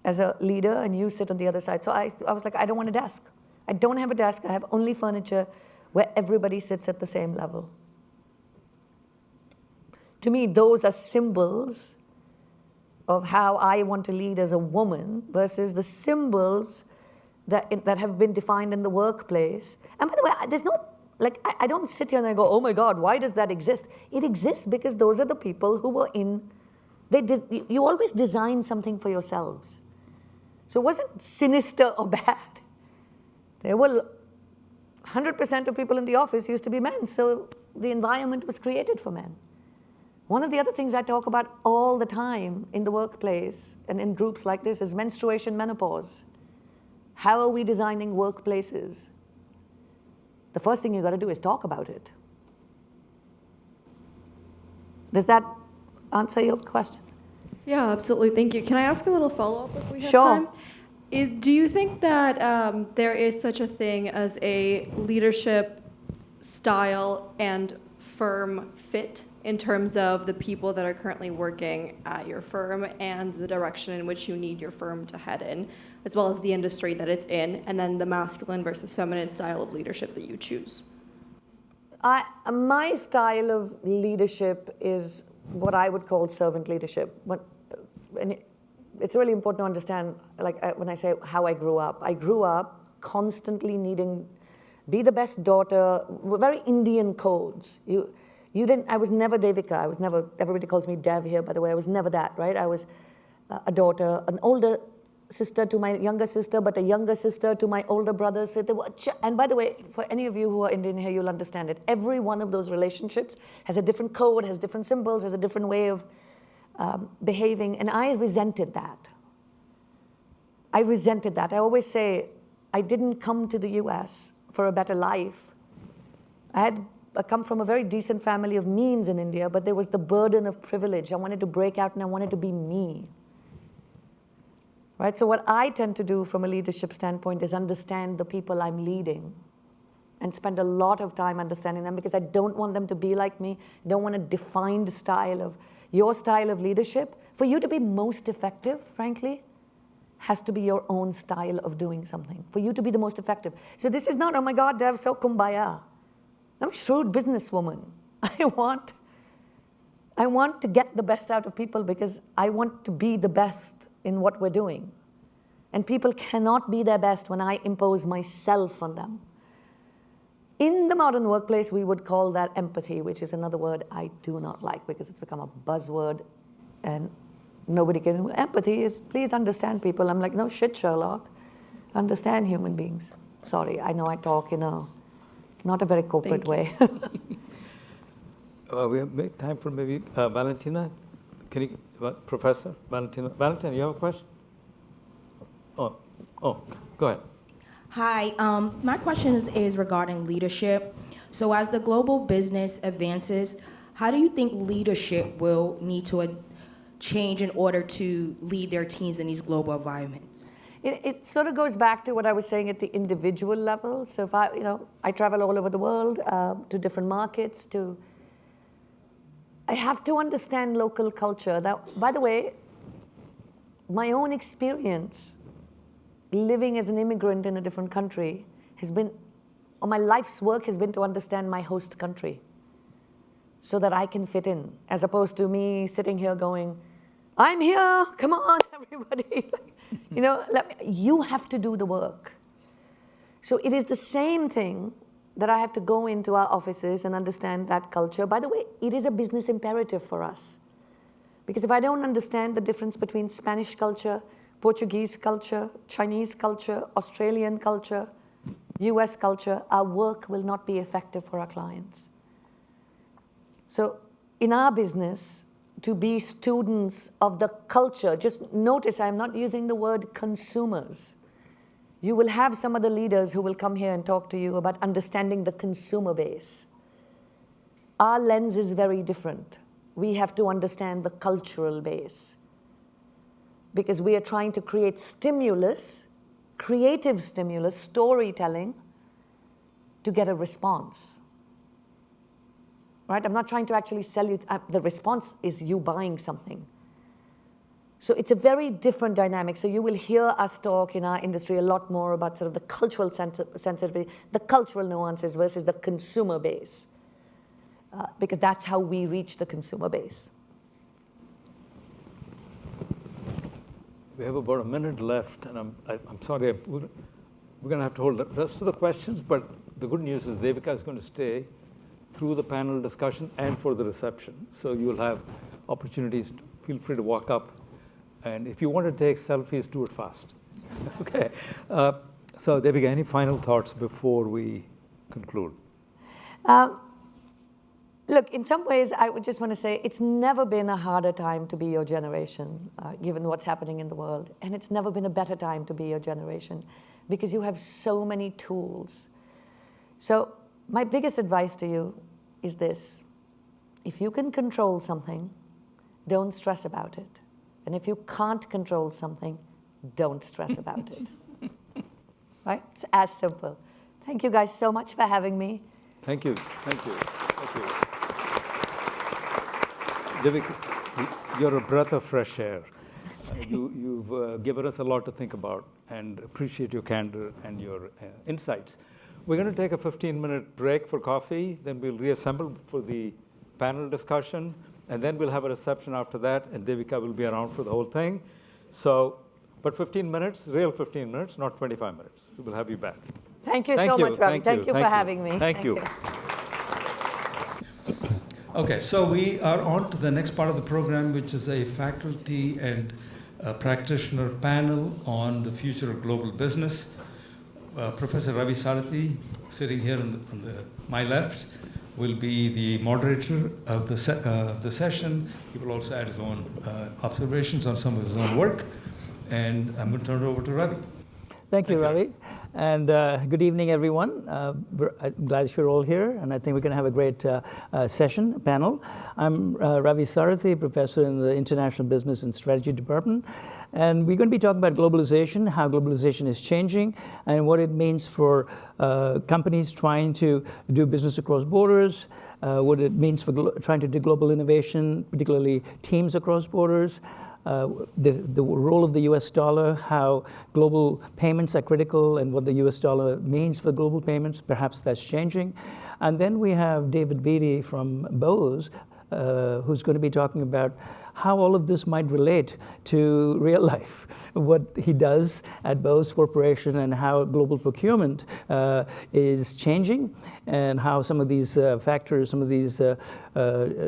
as a leader, and you sit on the other side. So I was like, I don't want a desk. I don't have a desk. I have only furniture where everybody sits at the same level. To me, those are symbols of how I want to lead as a woman versus the symbols that have been defined in the workplace. And by the way, there's no, like, I don't sit here and I go, oh my God, why does that exist? It exists because those are the people who were in, you always design something for yourselves. So it wasn't sinister or bad. There were 100% of people in the office used to be men, so the environment was created for men. One of the other things I talk about all the time in the workplace and in groups like this is menstruation, menopause. How are we designing workplaces? The first thing you got to do is talk about it. Does that answer your question? Yeah, absolutely. Thank you. Can I ask a little follow-up if we have Sure. time? Do you think that there is such a thing as a leadership style and firm fit in terms of the people that are currently working at your firm and the direction in which you need your firm to head in, as well as the industry that it's in, and then the masculine versus feminine style of leadership that you choose? My style of leadership is what I would call servant leadership. And it's really important to understand, like when I say how I grew up constantly needing, be the best daughter, very Indian codes. I was never Devika. Everybody calls me Dev here, by the way. I was never that, right? I was a daughter, an older sister to my younger sister, but a younger sister to my older brother. So and by the way, for any of you who are Indian here, you'll understand it. Every one of those relationships has a different code, has different symbols, has a different way of behaving, and I resented that. I always say, I didn't come to the US for a better life. I come from a very decent family of means in India, but there was the burden of privilege. I wanted to break out and I wanted to be me. right? So what I tend to do from a leadership standpoint is understand the people I'm leading and spend a lot of time understanding them, because I don't want them to be like me. I don't want a defined style of, your style of leadership. For you to be most effective, frankly, has to be your own style of doing something, for you to be the most effective. So this is not, oh my God, Dev, so kumbaya. I'm a shrewd businesswoman. I want to get the best out of people because I want to be the best in what we're doing. And people cannot be their best when I impose myself on them. In the modern workplace, we would call that empathy, which is another word I do not like because it's become a buzzword and nobody can. Empathy is, please understand people. I'm like, no shit, Sherlock. Understand human beings. Sorry, I know I talk in a not a very corporate way. We have make time for maybe Valentina. Can you, Professor Valentina? Valentina, you have a question? Oh, go ahead. Hi, my question is regarding leadership. So as the global business advances, how do you think leadership will need to change in order to lead their teams in these global environments? It sort of goes back to what I was saying at the individual level. So if I travel all over the world to different markets, I have to understand local culture. Now, by the way, my own experience living as an immigrant in a different country has been, or my life's work has been to understand my host country so that I can fit in, as opposed to me sitting here going, I'm here, come on, everybody. You have to do the work. So it is the same thing that I have to go into our offices and understand that culture. By the way, it is a business imperative for us. Because if I don't understand the difference between Spanish culture, Portuguese culture, Chinese culture, Australian culture, US culture, our work will not be effective for our clients. So in our business, to be students of the culture, just notice I'm not using the word consumers. You will have some of the leaders who will come here and talk to you about understanding the consumer base. Our lens is very different. We have to understand the cultural base, because we are trying to create stimulus, creative stimulus, storytelling, to get a response. Right? I'm not trying to actually sell you, the response is you buying something. So it's a very different dynamic. So you will hear us talk in our industry a lot more about sort of the cultural sensitivity, the cultural nuances versus the consumer base, because that's how we reach the consumer base. We have about a minute left, and I'm sorry, we're going to have to hold the rest of the questions, but the good news is Devika is going to stay through the panel discussion and for the reception. So you'll have opportunities. Feel free to walk up. And if you want to take selfies, do it fast. Okay. So Devika, any final thoughts before we conclude? Look, in some ways, I would just want to say it's never been a harder time to be your generation, given what's happening in the world. And it's never been a better time to be your generation, because you have so many tools. So my biggest advice to you is this. If you can control something, don't stress about it. And if you can't control something, don't stress about it. Right? It's as simple. Thank you guys so much for having me. Thank you. Thank you. Thank you. Devika, you're a breath of fresh air. You've given us a lot to think about, and appreciate your candor and your insights. We're going to take a 15-minute break for coffee, then we'll reassemble for the panel discussion, and then we'll have a reception after that, and Devika will be around for the whole thing. So, but 15 minutes, real 15 minutes, not 25 minutes. We'll have you back. Thank you so much, Ravi. Thank you for having me. Thank you. Okay, so we are on to the next part of the program, which is a faculty and practitioner panel on the future of global business. Professor Ravi Sarathy, sitting here on my left, will be the moderator of the session. He will also add his own observations on some of his own work. And I'm going to turn it over to Ravi. Thank you, Ravi. And good evening, everyone. I'm glad you're all here, and I think we're going to have a great panel. I'm Ravi Sarathy, professor in the International Business and Strategy Department. And we're going to be talking about globalization, how globalization is changing, and what it means for companies trying to do business across borders, what it means for trying to do global innovation, particularly teams across borders, the role of the US dollar, how global payments are critical, and what the US dollar means for global payments. Perhaps that's changing. And then we have David Vitti from Bose, who's going to be talking about how all of this might relate to real life, what he does at Bose Corporation, and how global procurement is changing, and how some of these factors, some of these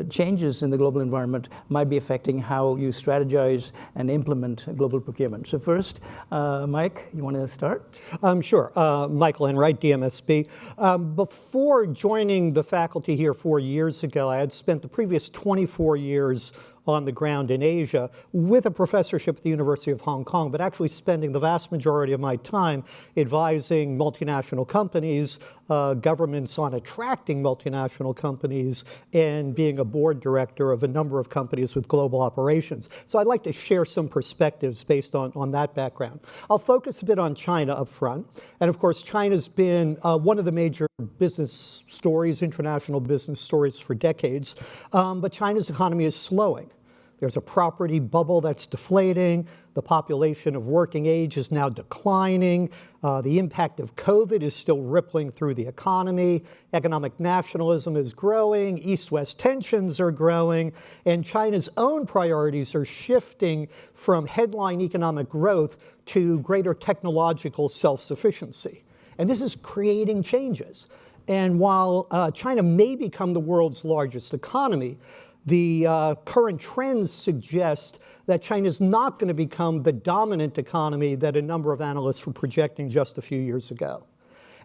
changes in the global environment might be affecting how you strategize and implement global procurement. So first, Mike, you want to start? Sure. Michael Enright, DMSB. Before joining the faculty here 4 years ago, I had spent the previous 24 years on the ground in Asia with a professorship at the University of Hong Kong, but actually spending the vast majority of my time advising multinational companies, governments on attracting multinational companies, and being a board director of a number of companies with global operations. So I'd like to share some perspectives based on that background. I'll focus a bit on China up front. And of course, China's been one of the major business stories, international business stories for decades. But China's economy is slowing. There's a property bubble that's deflating. The population of working age is now declining. The impact of COVID is still rippling through the economy. Economic nationalism is growing. East-West tensions are growing. And China's own priorities are shifting from headline economic growth to greater technological self-sufficiency. And this is creating changes. And while China may become the world's largest economy, the current trends suggest that China's not going to become the dominant economy that a number of analysts were projecting just a few years ago.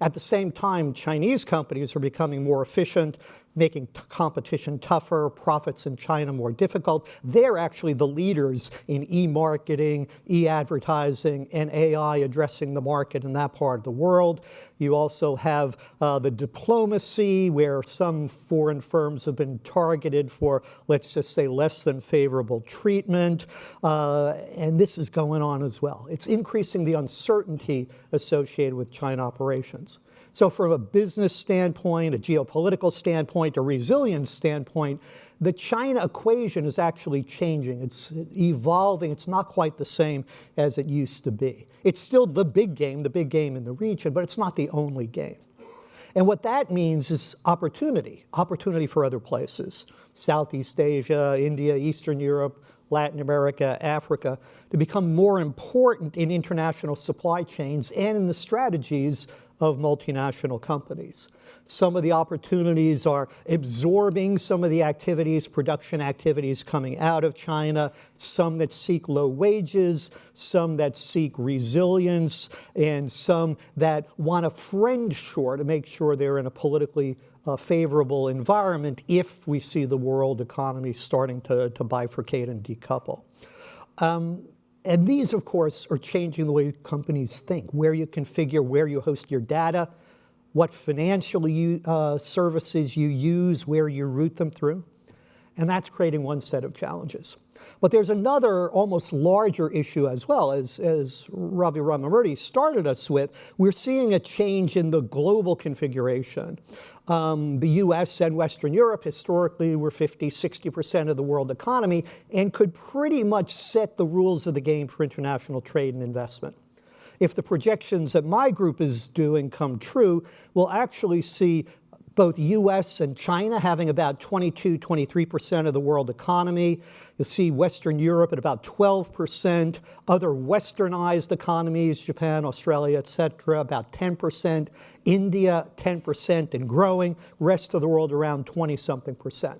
At the same time, Chinese companies are becoming more efficient, making competition tougher, profits in China more difficult. They're actually the leaders in e-marketing, e-advertising, and AI addressing the market in that part of the world. You also have the diplomacy, where some foreign firms have been targeted for, let's just say, less than favorable treatment. And this is going on as well. It's increasing the uncertainty associated with China operations. So from a business standpoint, a geopolitical standpoint, a resilience standpoint, the China equation is actually changing. It's evolving. It's not quite the same as it used to be. It's still the big game in the region, but it's not the only game. And what that means is opportunity for other places, Southeast Asia, India, Eastern Europe, Latin America, Africa, to become more important in international supply chains and in the strategies of multinational companies. Some of the opportunities are absorbing some of the activities, production activities coming out of China, some that seek low wages, some that seek resilience, and some that want a friend shore to make sure they're in a politically favorable environment if we see the world economy starting to bifurcate and decouple. And these, of course, are changing the way companies think, where you configure, where you host your data, what financial services you use, where you route them through. And that's creating one set of challenges. But there's another almost larger issue as well. As Ravi Ramamurthy started us with, we're seeing a change in the global configuration. The US and Western Europe historically were 50–60% of the world economy and could pretty much set the rules of the game for international trade and investment. If the projections that my group is doing come true, we'll actually see both US and China having about 22–23% of the world economy. You'll see Western Europe at about 12%, other westernized economies, Japan, Australia, et cetera, about 10%, India 10% and growing, rest of the world around 20-something%.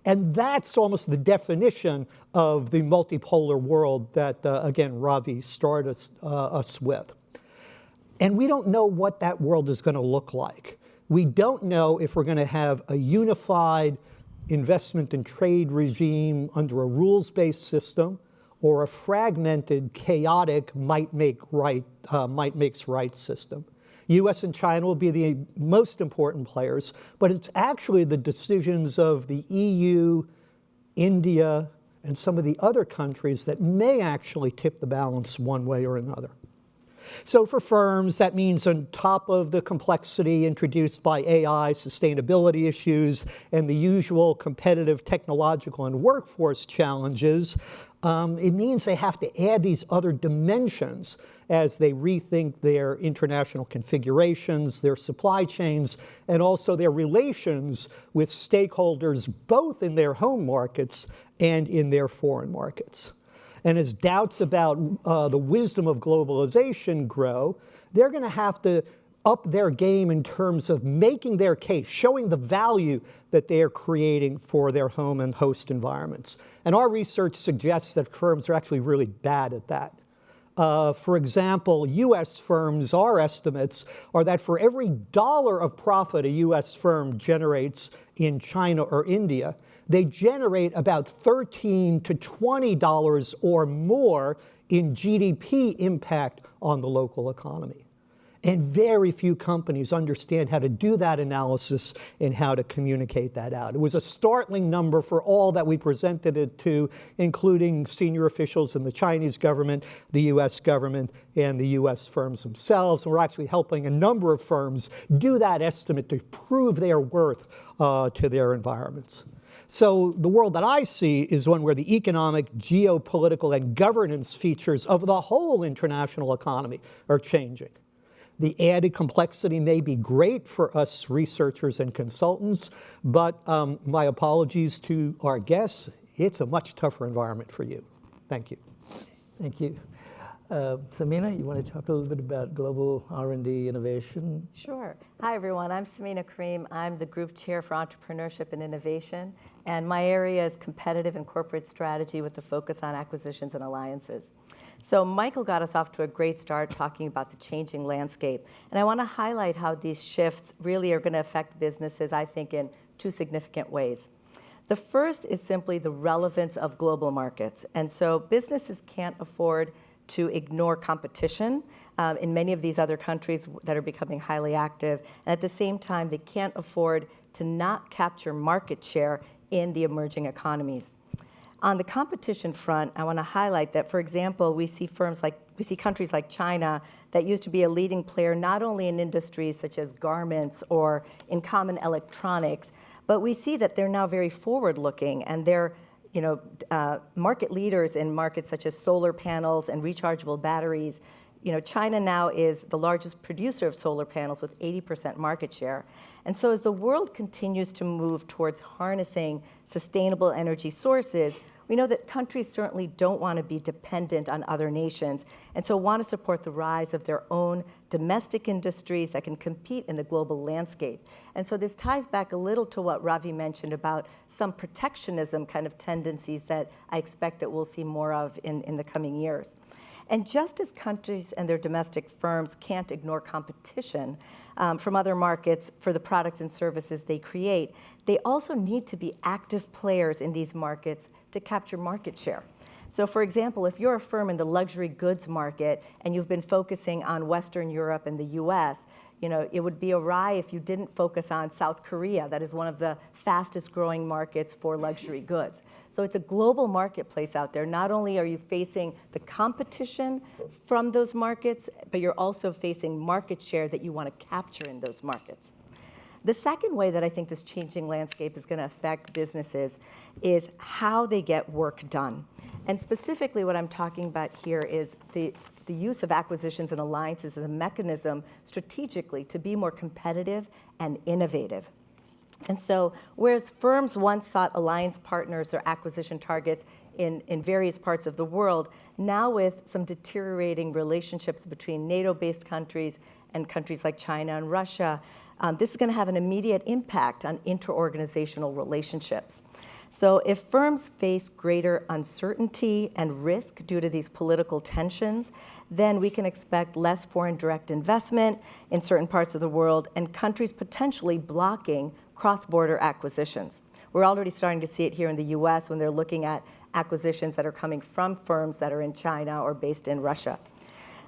And that's almost the definition of the multipolar world that, again, Ravi started us with. And we don't know what that world is going to look like. We don't know if we're going to have a unified investment and trade regime under a rules-based system, or a fragmented, chaotic might makes right system. US and China will be the most important players, but it's actually the decisions of the EU, India, and some of the other countries that may actually tip the balance one way or another. So for firms, that means on top of the complexity introduced by AI, sustainability issues, and the usual competitive technological and workforce challenges, it means they have to add these other dimensions as they rethink their international configurations, their supply chains, and also their relations with stakeholders both in their home markets and in their foreign markets. And as doubts about the wisdom of globalization grow, they're going to have to up their game in terms of making their case, showing the value that they are creating for their home and host environments. And our research suggests that firms are actually really bad at that. For example, US firms, our estimates are that for every dollar of profit a US firm generates in China or India, they generate about $13 to $20 or more in GDP impact on the local economy. And very few companies understand how to do that analysis and how to communicate that out. It was a startling number for all that we presented it to, including senior officials in the Chinese government, the US government, and the US firms themselves. And we're actually helping a number of firms do that estimate to prove their worth to their environments. So the world that I see is one where the economic, geopolitical, and governance features of the whole international economy are changing. The added complexity may be great for us researchers and consultants, but my apologies to our guests, it's a much tougher environment for you. Thank you. Thank you. Samina, you want to talk a little bit about global R&D innovation? Sure. Hi, everyone. I'm Samina Karim. I'm the Group Chair for Entrepreneurship and Innovation, and my area is competitive and corporate strategy with the focus on acquisitions and alliances. So Michael got us off to a great start talking about the changing landscape, and I want to highlight how these shifts really are going to affect businesses, I think, in two significant ways. The first is simply the relevance of global markets, and so businesses can't afford to ignore competition in many of these other countries that are becoming highly active. And at the same time, they can't afford to not capture market share in the emerging economies. On the competition front, I want to highlight that, for example, we see countries like China that used to be a leading player not only in industries such as garments or in common electronics, but we see that they're now very forward-looking, and they're market leaders in markets such as solar panels and rechargeable batteries. China now is the largest producer of solar panels with 80% market share. And so as the world continues to move towards harnessing sustainable energy sources, we know that countries certainly don't want to be dependent on other nations, and so want to support the rise of their own domestic industries that can compete in the global landscape. And so this ties back a little to what Ravi mentioned about some protectionism kind of tendencies that I expect that we'll see more of in the coming years. And just as countries and their domestic firms can't ignore competition from other markets for the products and services they create, they also need to be active players in these markets to capture market share. So for example, if you're a firm in the luxury goods market and you've been focusing on Western Europe and the US, it would be awry if you didn't focus on South Korea. That is one of the fastest growing markets for luxury goods. So it's a global marketplace out there. Not only are you facing the competition from those markets, but you're also facing market share that you want to capture in those markets. The second way that I think this changing landscape is going to affect businesses is how they get work done. And specifically what I'm talking about here is the use of acquisitions and alliances as a mechanism strategically to be more competitive and innovative. And so whereas firms once sought alliance partners or acquisition targets in various parts of the world, now with some deteriorating relationships between NATO-based countries and countries like China and Russia, this is going to have an immediate impact on interorganizational relationships. So if firms face greater uncertainty and risk due to these political tensions, then we can expect less foreign direct investment in certain parts of the world and countries potentially blocking cross-border acquisitions. We're already starting to see it here in the US when they're looking at acquisitions that are coming from firms that are in China or based in Russia.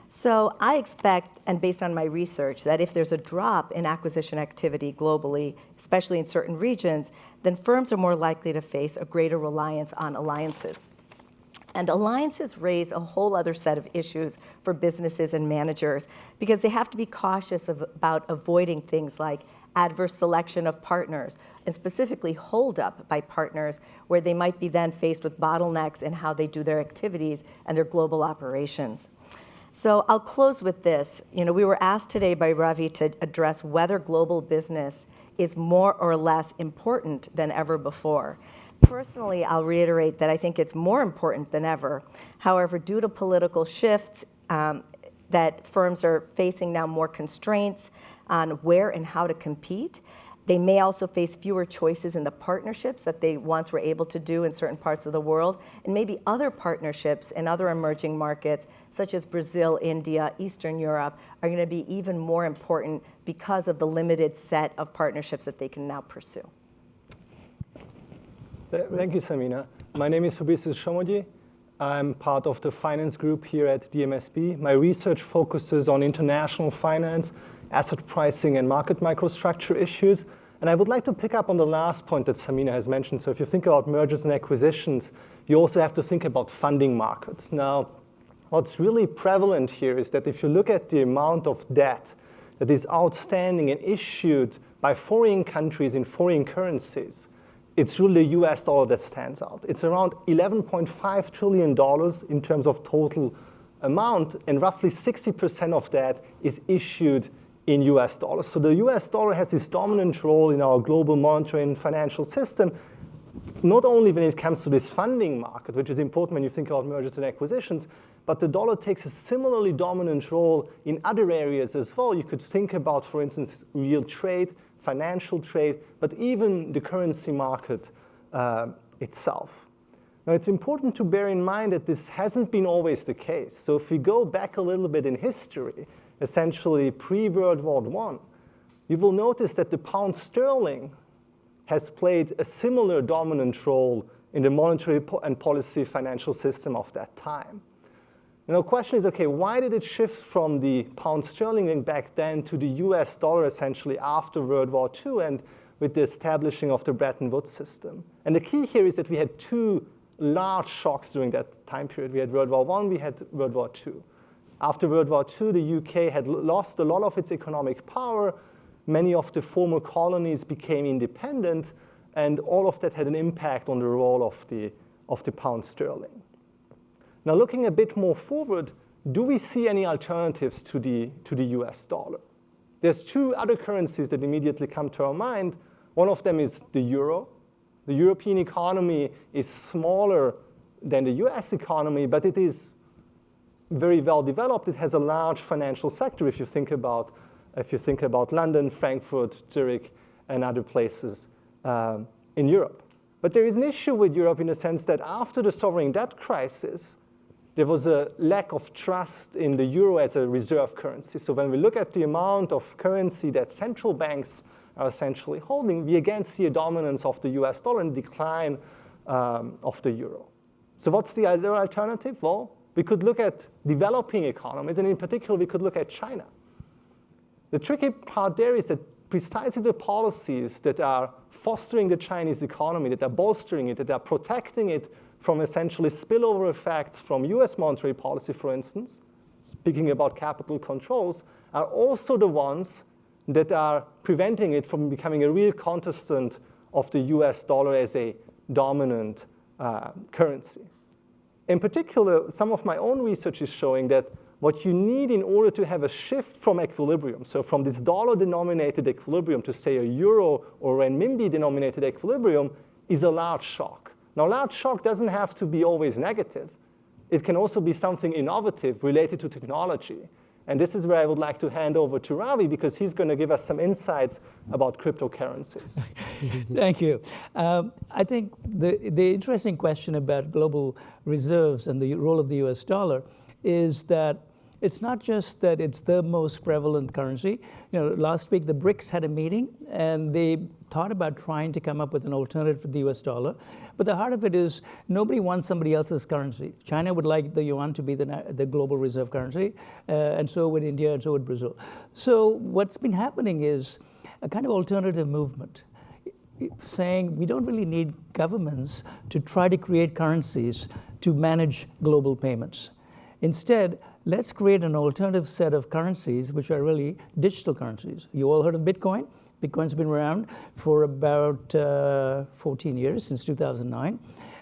So I expect, and based on my research, that if there's a drop in acquisition activity globally, especially in certain regions, then firms are more likely to face a greater reliance on alliances. And alliances raise a whole other set of issues for businesses and managers because they have to be cautious about avoiding things like adverse selection of partners, and specifically holdup by partners where they might be then faced with bottlenecks in how they do their activities and their global operations. So I'll close with this. We were asked today by Ravi to address whether global business is more or less important than ever before. Personally, I'll reiterate that I think it's more important than ever. However, due to political shifts, that firms are facing now more constraints on where and how to compete. They may also face fewer choices in the partnerships that they once were able to do in certain parts of the world, and maybe other partnerships in other emerging markets, such as Brazil, India, Eastern Europe, are going to be even more important because of the limited set of partnerships that they can now pursue. Thank you, Samina. My name is Fabrice Chomody. I'm part of the finance group here at DMSB. My research focuses on international finance, asset pricing, and market microstructure issues. And I would like to pick up on the last point that Samina has mentioned. So if you think about mergers and acquisitions, you also have to think about funding markets. Now, what's really prevalent here is that if you look at the amount of debt that is outstanding and issued by foreign countries in foreign currencies, it's really the US dollar that stands out. It's around $11.5 trillion in terms of total amount, and roughly 60% of that is issued in US dollars. So the US dollar has this dominant role in our global monetary and financial system, not only when it comes to this funding market, which is important when you think about mergers and acquisitions, but the dollar takes a similarly dominant role in other areas as well. You could think about, for instance, real trade, financial trade, but even the currency market itself. Now, it's important to bear in mind that this hasn't been always the case. So if we go back a little bit in history, essentially pre-World War I, you will notice that the pound sterling has played a similar dominant role in the monetary and policy financial system of that time. Now, the question is, okay, why did it shift from the pound sterling back then to the US dollar essentially after World War II and with the establishing of the Bretton Woods system? And the key here is that we had two large shocks during that time period. We had World War I, we had World War II. After World War II, the UK had lost a lot of its economic power. Many of the former colonies became independent, and all of that had an impact on the role of the pound sterling. Now, looking a bit more forward, do we see any alternatives to the US dollar? There's two other currencies that immediately come to our mind. One of them is the euro. The European economy is smaller than the US economy, but it is very well developed. It has a large financial sector if you think about London, Frankfurt, Zurich, and other places in Europe. But there is an issue with Europe in the sense that after the sovereign debt crisis, there was a lack of trust in the euro as a reserve currency. So when we look at the amount of currency that central banks are essentially holding, we again see a dominance of the US dollar and decline of the euro. So what's the other alternative? Well, we could look at developing economies, and in particular, we could look at China. The tricky part there is that precisely the policies that are fostering the Chinese economy, that are bolstering it, that are protecting it from essentially spillover effects from US monetary policy, for instance, speaking about capital controls, are also the ones that are preventing it from becoming a real contestant of the US dollar as a dominant currency. In particular, some of my own research is showing that what you need in order to have a shift from equilibrium, so from this dollar-denominated equilibrium to, say, a euro or renminbi-denominated equilibrium, is a large shock. Now, large shock doesn't have to be always negative. It can also be something innovative related to technology. And this is where I would like to hand over to Ravi, because he's going to give us some insights about cryptocurrencies. Thank you. I think the interesting question about global reserves and the role of the US dollar is that It's not just that it's the most prevalent currency. Last week the BRICS had a meeting and they thought about trying to come up with an alternative to the US dollar. But the heart of it is nobody wants somebody else's currency. China would like the yuan to be the global reserve currency, and so would India, and so would Brazil. So what's been happening is a kind of alternative movement, saying we don't really need governments to try to create currencies to manage global payments. Instead, let's create an alternative set of currencies, which are really digital currencies. You all heard of Bitcoin? Bitcoin's been around for about 14 years, since 2009.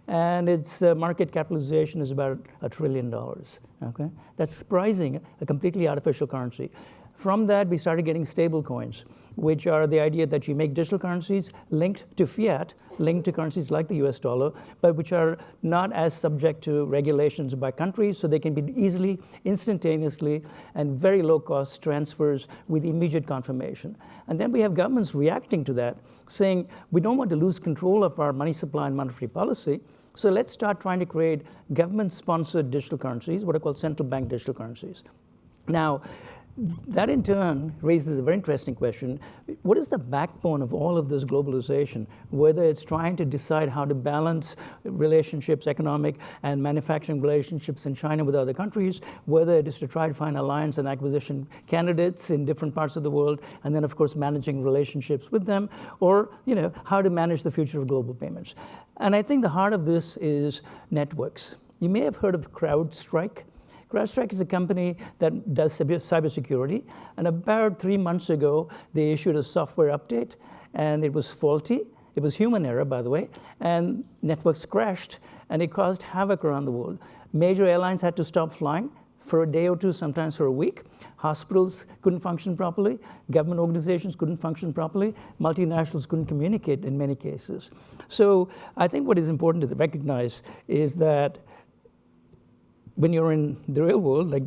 And its market capitalization is about $1 trillion. Okay? That's surprising, a completely artificial currency. From that, we started getting stable coins, which are the idea that you make digital currencies linked to fiat, linked to currencies like the US dollar, but which are not as subject to regulations by countries, so they can be easily, instantaneously, and very low-cost transfers with immediate confirmation. And then we have governments reacting to that, saying, we don't want to lose control of our money supply and monetary policy, so let's start trying to create government-sponsored digital currencies, what are called central bank digital currencies. Now, that in turn raises a very interesting question. What is the backbone of all of this globalization? Whether it's trying to decide how to balance relationships, economic and manufacturing relationships in China with other countries, whether it is to try to find alliance and acquisition candidates in different parts of the world, and then of course managing relationships with them, or how to manage the future of global payments. And I think the heart of this is networks. You may have heard of CrowdStrike. CrowdStrike is a company that does cybersecurity, and about 3 months ago, they issued a software update, and it was faulty. It was human error, by the way, and networks crashed, and it caused havoc around the world. Major airlines had to stop flying for a day or two, sometimes for a week. Hospitals couldn't function properly. Government organizations couldn't function properly. Multinationals couldn't communicate in many cases. So I think what is important to recognize is that when you're in the real world, like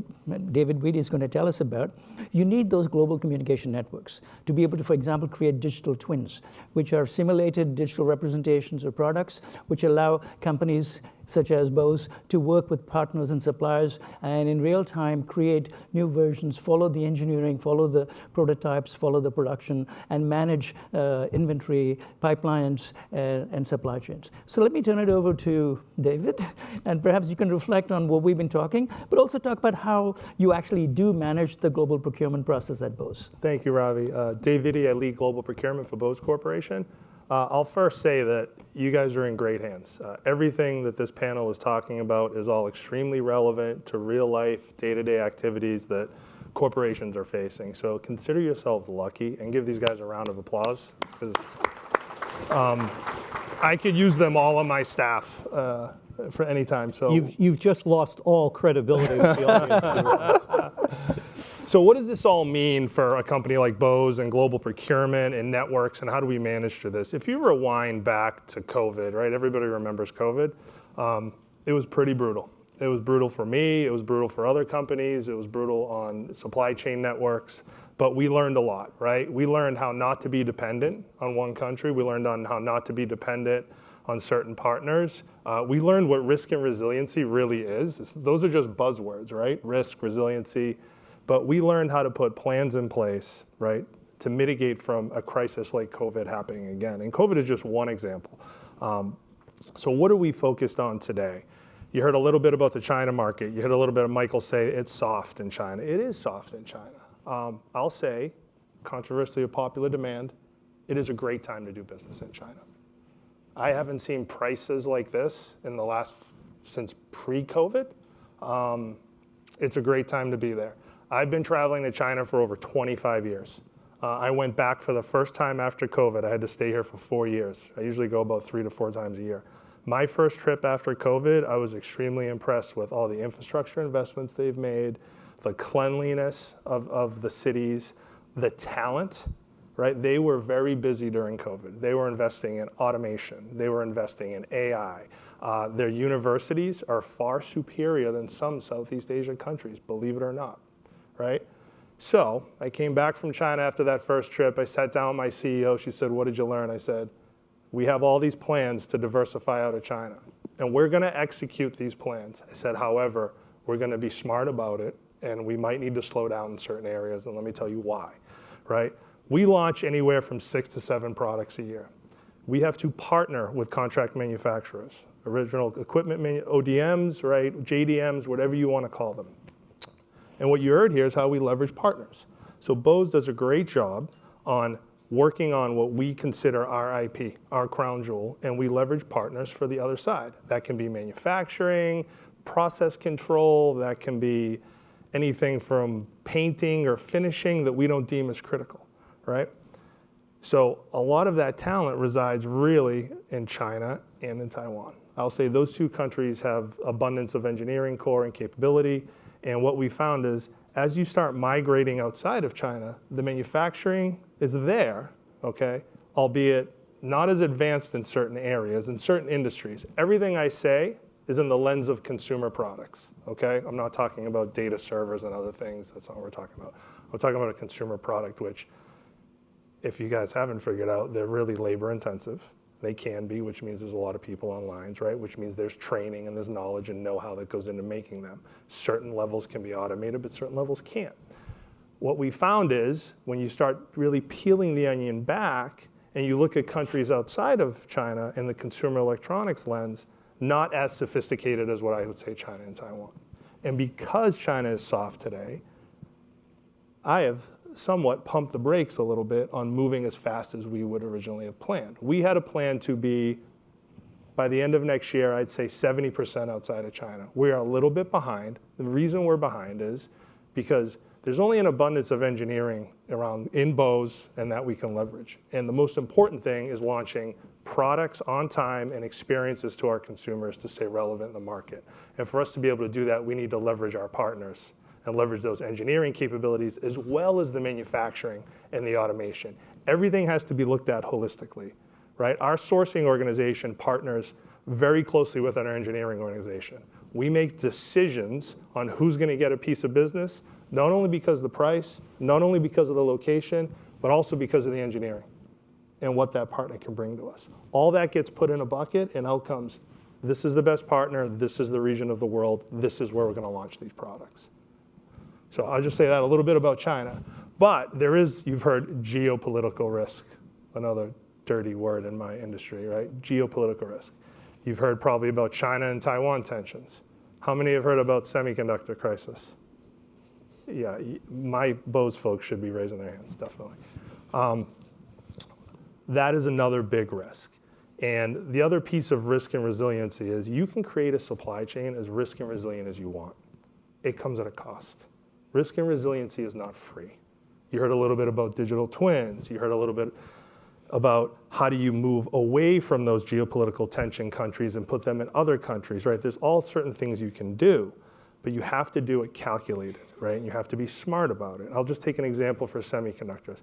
David Weedy is going to tell us about, you need those global communication networks to be able to, for example, create digital twins, which are simulated digital representations of products, which allow companies such as Bose to work with partners and suppliers and in real time create new versions, follow the engineering, follow the prototypes, follow the production, and manage inventory, pipelines, and supply chains. So let me turn it over to David, and perhaps you can reflect on what we've been talking, but also talk about how you actually do manage the global procurement process at Bose. Thank you, Ravi. Dave Vitti, I lead global procurement for Bose Corporation. I'll first say that you guys are in great hands. Everything that this panel is talking about is all extremely relevant to real life, day-to-day activities that corporations are facing. So consider yourselves lucky and give these guys a round of applause, because I could use them all on my staff for any time. So you've just lost all credibility with the audience. So what does this all mean for a company like Bose and global procurement and networks, and how do we manage through this? If you rewind back to COVID, right? Everybody remembers COVID. It was pretty brutal. It was brutal for me. It was brutal for other companies. It was brutal on supply chain networks. But we learned a lot, right? We learned how not to be dependent on one country. We learned on how not to be dependent on certain partners. We learned what risk and resiliency really is. Those are just buzzwords, right? Risk, resiliency. But we learned how to put plans in place, right, to mitigate from a crisis like COVID happening again. And COVID is just one example. So what are we focused on today? You heard a little bit about the China market. You heard a little bit of Michael say it's soft in China. It is soft in China. I'll say, controversially of popular demand, it is a great time to do business in China. I haven't seen prices like this in the since pre-COVID. It's a great time to be there. I've been traveling to China for over 25 years. I went back for the first time after COVID. I had to stay here for 4 years. I usually go about 3 to 4 times a year. My first trip after COVID, I was extremely impressed with all the infrastructure investments they've made, the cleanliness of the cities, the talent, right? They were very busy during COVID. They were investing in automation. They were investing in AI. Their universities are far superior than some Southeast Asian countries, believe it or not. Right? So I came back from China after that first trip. I sat down with my CEO. She said, "What did you learn?" I said, "We have all these plans to diversify out of China, and we're going to execute these plans." I said, "However, we're going to be smart about it, and we might need to slow down in certain areas, and let me tell you why, right? We launch anywhere from 6 to 7 products a year. We have to partner with contract manufacturers, original equipment ODMs, right, JDMs, whatever you want to call them. And what you heard here is how we leverage partners. So Bose does a great job on working on what we consider our IP, our crown jewel, and we leverage partners for the other side. That can be manufacturing, process control, that can be anything from painting or finishing that we don't deem as critical, right? So a lot of that talent resides really in China and in Taiwan. I'll say those two countries have abundance of engineering core and capability, and what we found is as you start migrating outside of China, the manufacturing is there, okay, albeit not as advanced in certain areas, in certain industries. Everything I say is in the lens of consumer products, okay? I'm not talking about data servers and other things. That's not what we're talking about. I'm talking about a consumer product, which, if you guys haven't figured out, they're really labor intensive. They can be, which means there's a lot of people on lines, right? Which means there's training and there's knowledge and know-how that goes into making them. Certain levels can be automated, but certain levels can't. What we found is when you start really peeling the onion back and you look at countries outside of China in the consumer electronics lens, not as sophisticated as what I would say China and Taiwan. And because China is soft today, I have somewhat pumped the brakes a little bit on moving as fast as we would originally have planned. We had a plan to be, by the end of next year, I'd say 70% outside of China. We are a little bit behind. The reason we're behind is because there's only an abundance of engineering around in Bose and that we can leverage. And the most important thing is launching products on time and experiences to our consumers to stay relevant in the market. And for us to be able to do that, we need to leverage our partners and leverage those engineering capabilities as well as the manufacturing and the automation. Everything has to be looked at holistically, right? Our sourcing organization partners very closely with our engineering organization. We make decisions on who's gonna get a piece of business, not only because of the price, not only because of the location, but also because of the engineering and what that partner can bring to us. All that gets put in a bucket and out comes, this is the best partner, this is the region of the world, this is where we're gonna launch these products. So I'll just say that a little bit about China. But there is, you've heard geopolitical risk, another dirty word in my industry, right? Geopolitical risk. You've heard probably about China and Taiwan tensions. How many have heard about semiconductor crisis? Yeah, my Bose folks should be raising their hands, definitely. That is another big risk. And the other piece of risk and resiliency is you can create a supply chain as risk and resilient as you want. It comes at a cost. Risk and resiliency is not free. You heard a little bit about digital twins. You heard a little bit about how do you move away from those geopolitical tension countries and put them in other countries, right? There's all certain things you can do, but you have to do it calculated, right? And you have to be smart about it. I'll just take an example for semiconductors.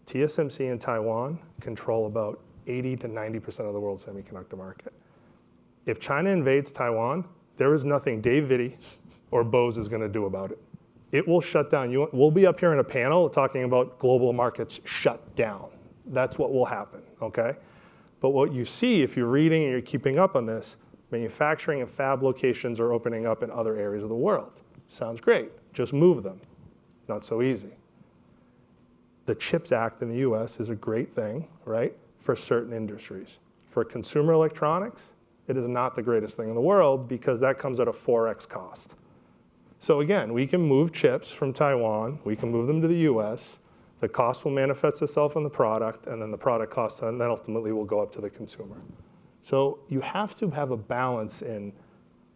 TSMC in Taiwan control about 80 to 90% of the world's semiconductor market. If China invades Taiwan, there is nothing Dave Vitti or Bose is gonna do about it. It will shut down. We'll be up here in a panel talking about global markets shut down. That's what will happen, okay? But what you see if you're reading and you're keeping up on this, manufacturing and fab locations are opening up in other areas of the world. Sounds great, just move them. Not so easy. The CHIPS Act in the US is a great thing, right, for certain industries. For consumer electronics, it is not the greatest thing in the world because that comes at a 4x cost. So again, we can move chips from Taiwan, we can move them to the US, the cost will manifest itself in the product, and then the product cost and then ultimately will go up to the consumer. So you have to have a balance in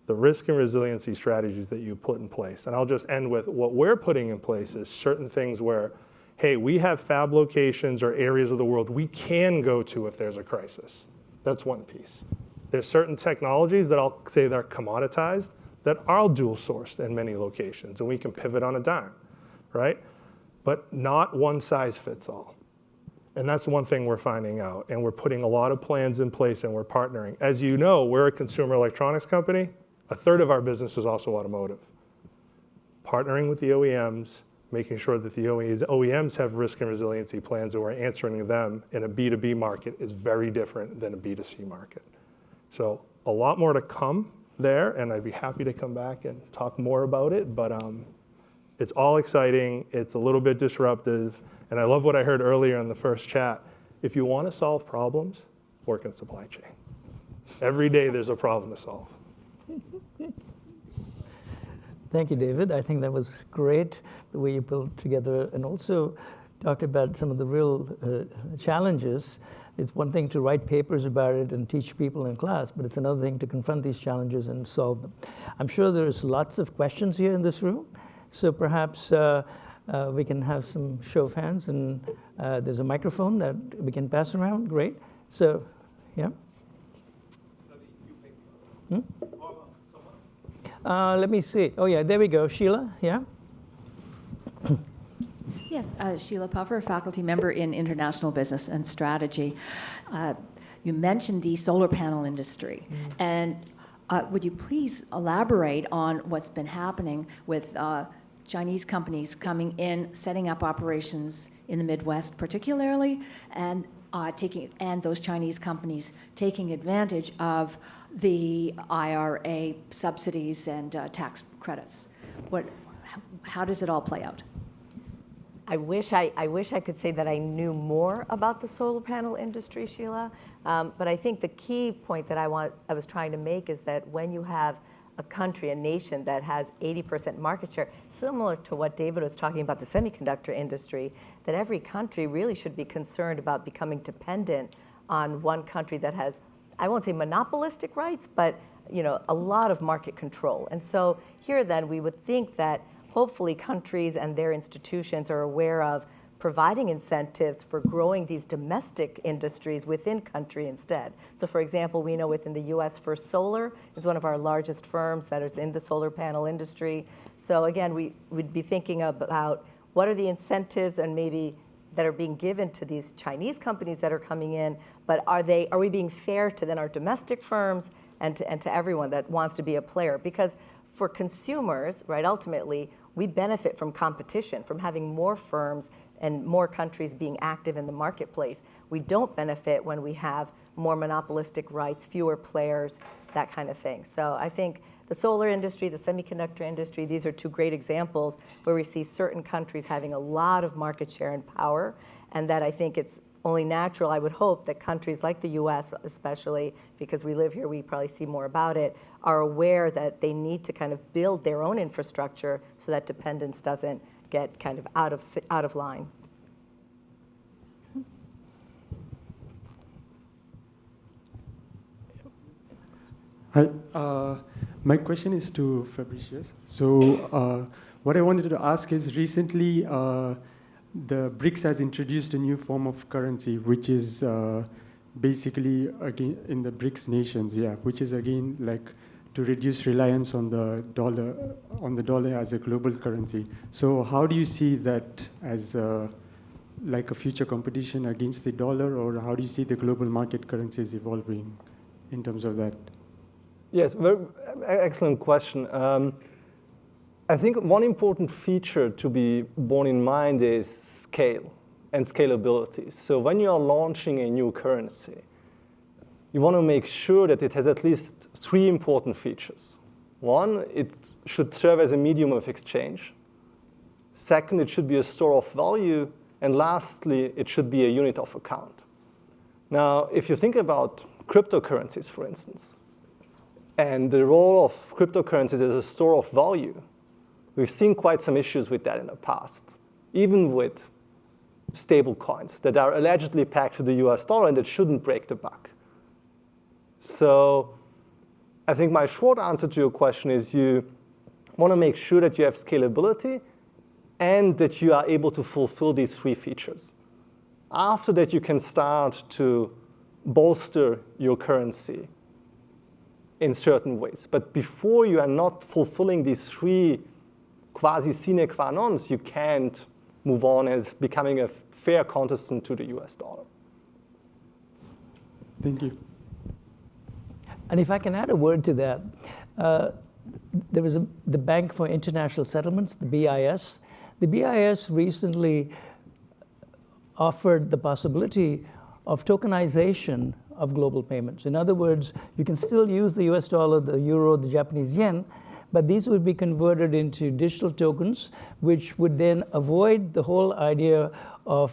the risk and resiliency strategies that you put in place. And I'll just end with what we're putting in place is certain things where, hey, we have fab locations or areas of the world we can go to if there's a crisis. That's one piece. There's certain technologies that I'll say they're commoditized, that are dual sourced in many locations, and we can pivot on a dime, right? But not one size fits all. And that's one thing we're finding out, and we're putting a lot of plans in place and we're partnering. As you know, we're a consumer electronics company. A third of our business is also automotive. Partnering with the OEMs, making sure that the OEMs have risk and resiliency plans and we're answering them in a B2B market is very different than a B2C market. So a lot more to come there, and I'd be happy to come back and talk more about it, but It's all exciting. It's a little bit disruptive. And I love what I heard earlier in the first chat. If you want to solve problems, work in supply chain. Every day there's a problem to solve. Thank you, David. I think that was great, the way you pulled together and also talked about some of the real challenges. It's one thing to write papers about it and teach people in class, but it's another thing to confront these challenges and solve them. I'm sure there's lots of questions here in this room, so perhaps we can have some show of hands, and there's a microphone that we can pass around. Great. So, yeah. Let me see. Oh, yeah, there we go. Sheila, yeah? Yes, Sheila Puffer, faculty member in International Business and Strategy. You mentioned the solar panel industry, and would you please elaborate on what's been happening with Chinese companies coming in, setting up operations in the Midwest particularly, and those Chinese companies taking advantage of the IRA subsidies and tax credits? How does it all play out? I wish I could say that I knew more about the solar panel industry, Sheila. But I think the key point that I was trying to make is that when you have a country, a nation that has 80% market share, similar to what David was talking about the semiconductor industry, that every country really should be concerned about becoming dependent on one country that has, I won't say monopolistic rights, but a lot of market control. And so here then we would think that hopefully countries and their institutions are aware of providing incentives for growing these domestic industries within country instead. So for example, we know within the US First Solar is one of our largest firms that is in the solar panel industry. So again, we would be thinking about what are the incentives and maybe that are being given to these Chinese companies that are coming in, but are we being fair to then our domestic firms and to everyone that wants to be a player? Because for consumers, right, ultimately, we benefit from competition, from having more firms and more countries being active in the marketplace. We don't benefit when we have more monopolistic rights, fewer players, that kind of thing. So I think the solar industry, the semiconductor industry, these are two great examples where we see certain countries having a lot of market share and power, and that I think it's only natural, I would hope, that countries like the US especially, because we live here, we probably see more about it, are aware that they need to kind of build their own infrastructure so that dependence doesn't get kind of out of line. Hi, my question is to Fabricius. So what I wanted to ask is recently the BRICS has introduced a new form of currency, which is basically again in the BRICS nations, which is again like to reduce reliance on the dollar as a global currency. So how do you see that as like a future competition against the dollar, or how do you see the global market currencies evolving in terms of that? Yes, very excellent question. I think one important feature to be borne in mind is scale and scalability. So when you are launching a new currency, you want to make sure that it has at least three important features. One, it should serve as a medium of exchange. Second, it should be a store of value. And lastly, it should be a unit of account. Now, if you think about cryptocurrencies, for instance, and the role of cryptocurrencies as a store of value, we've seen quite some issues with that in the past, even with stable coins that are allegedly pegged to the US dollar and that shouldn't break the buck. So I think my short answer to your question is you want to make sure that you have scalability and that you are able to fulfill these three features. After that, you can start to bolster your currency in certain ways. But before you are not fulfilling these three quasi sine qua nons, you can't move on as becoming a fair contestant to the US dollar. Thank you. And if I can add a word to that, there was the Bank for International Settlements, the BIS. The BIS recently offered the possibility of tokenization of global payments. In other words, you can still use the US dollar, the euro, the Japanese yen, but these would be converted into digital tokens, which would then avoid the whole idea of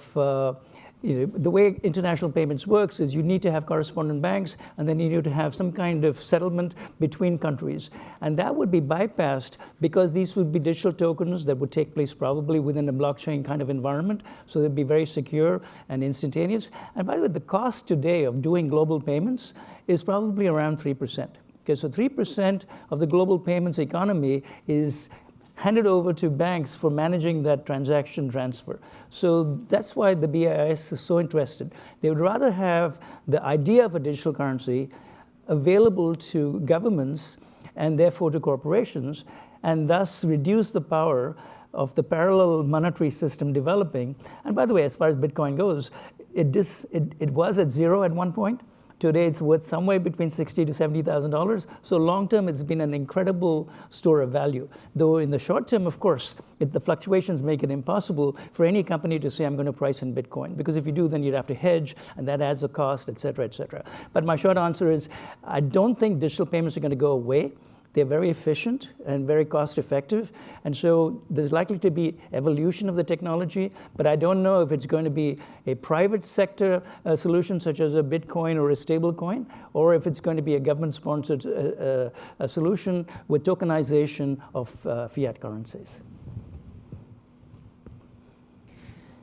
the way international payments works is you need to have correspondent banks, and then you need to have some kind of settlement between countries. And that would be bypassed because these would be digital tokens that would take place probably within a blockchain kind of environment. So they'd be very secure and instantaneous. And by the way, the cost today of doing global payments is probably around 3%. Okay, so 3% of the global payments economy is handed over to banks for managing that transaction transfer. So that's why the BIS is so interested. They would rather have the idea of a digital currency available to governments and therefore to corporations, and thus reduce the power of the parallel monetary system developing. And by the way, as far as Bitcoin goes, it was at zero at one point. Today, it's worth somewhere between $60,000 to $70,000. So long term, it's been an incredible store of value. Though in the short term, of course, the fluctuations make it impossible for any company to say, I'm going to price in Bitcoin. Because if you do, then you'd have to hedge, and that adds a cost, et cetera, et cetera. But my short answer is, I don't think digital payments are going to go away. They're very efficient and very cost effective. And so there's likely to be evolution of the technology, but I don't know if it's going to be a private sector solution such as a Bitcoin or a stable coin, or if it's going to be a government-sponsored a solution with tokenization of fiat currencies.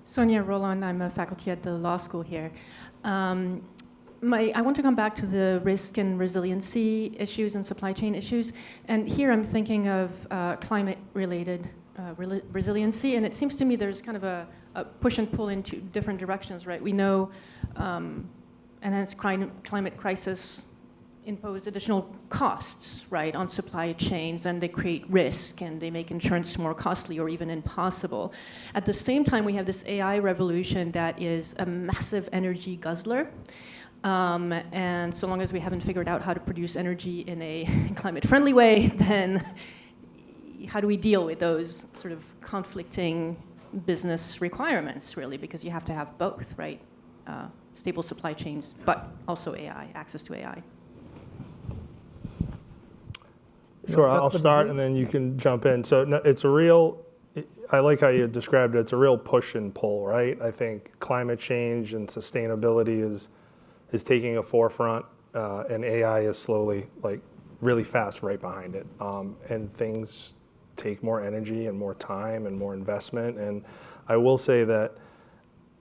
Sonia Roland, I'm a faculty at the law school here. I want to come back to the risk and resiliency issues and supply chain issues. And here I'm thinking of climate-related resiliency. And it seems to me there's kind of a push and pull into different directions, right? We know enhanced climate crisis impose additional costs, right, on supply chains, and they create risk, and they make insurance more costly or even impossible. At the same time, we have this AI revolution that is a massive energy guzzler. And so long as we haven't figured out how to produce energy in a climate-friendly way, then how do we deal with those sort of conflicting business requirements, really? Because you have to have both, right? Stable supply chains, but also AI, access to AI. Sure, I'll start, and then you can jump in. So no, it's a real, I like how you described it, it's a real push and pull, right? I think climate change and sustainability is taking a forefront, and AI is slowly, like, really fast right behind it. And things take more energy and more time and more investment. And I will say that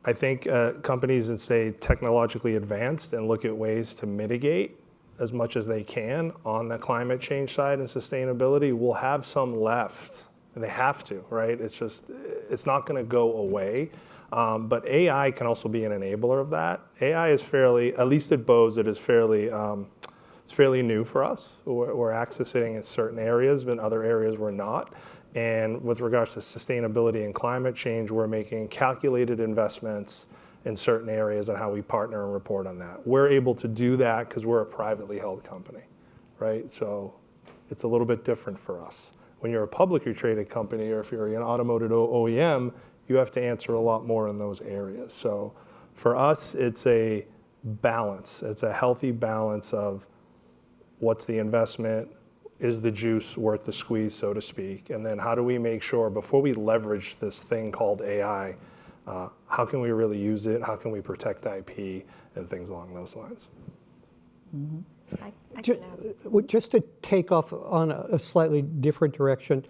I think companies that stay technologically advanced and look at ways to mitigate as much as they can on the climate change side and sustainability will have some left. And they have to, right? It's just, it's not gonna go away. But AI can also be an enabler of that. AI is fairly, at least at Bose, it is fairly, it's fairly new for us. We're accessing in certain areas, but in other areas we're not. And with regards to sustainability and climate change, we're making calculated investments in certain areas and how we partner and report on that. We're able to do that because we're a privately held company, right? So it's a little bit different for us. When you're a publicly traded company, or if you're an automotive OEM, you have to answer a lot more in those areas. So for us, it's a balance. It's a healthy balance of what's the investment, is the juice worth the squeeze, so to speak, and then how do we make sure before we leverage this thing called AI, how can we really use it? How can we protect IP and things along those lines? Mm-hmm. Just to take off on a slightly different direction,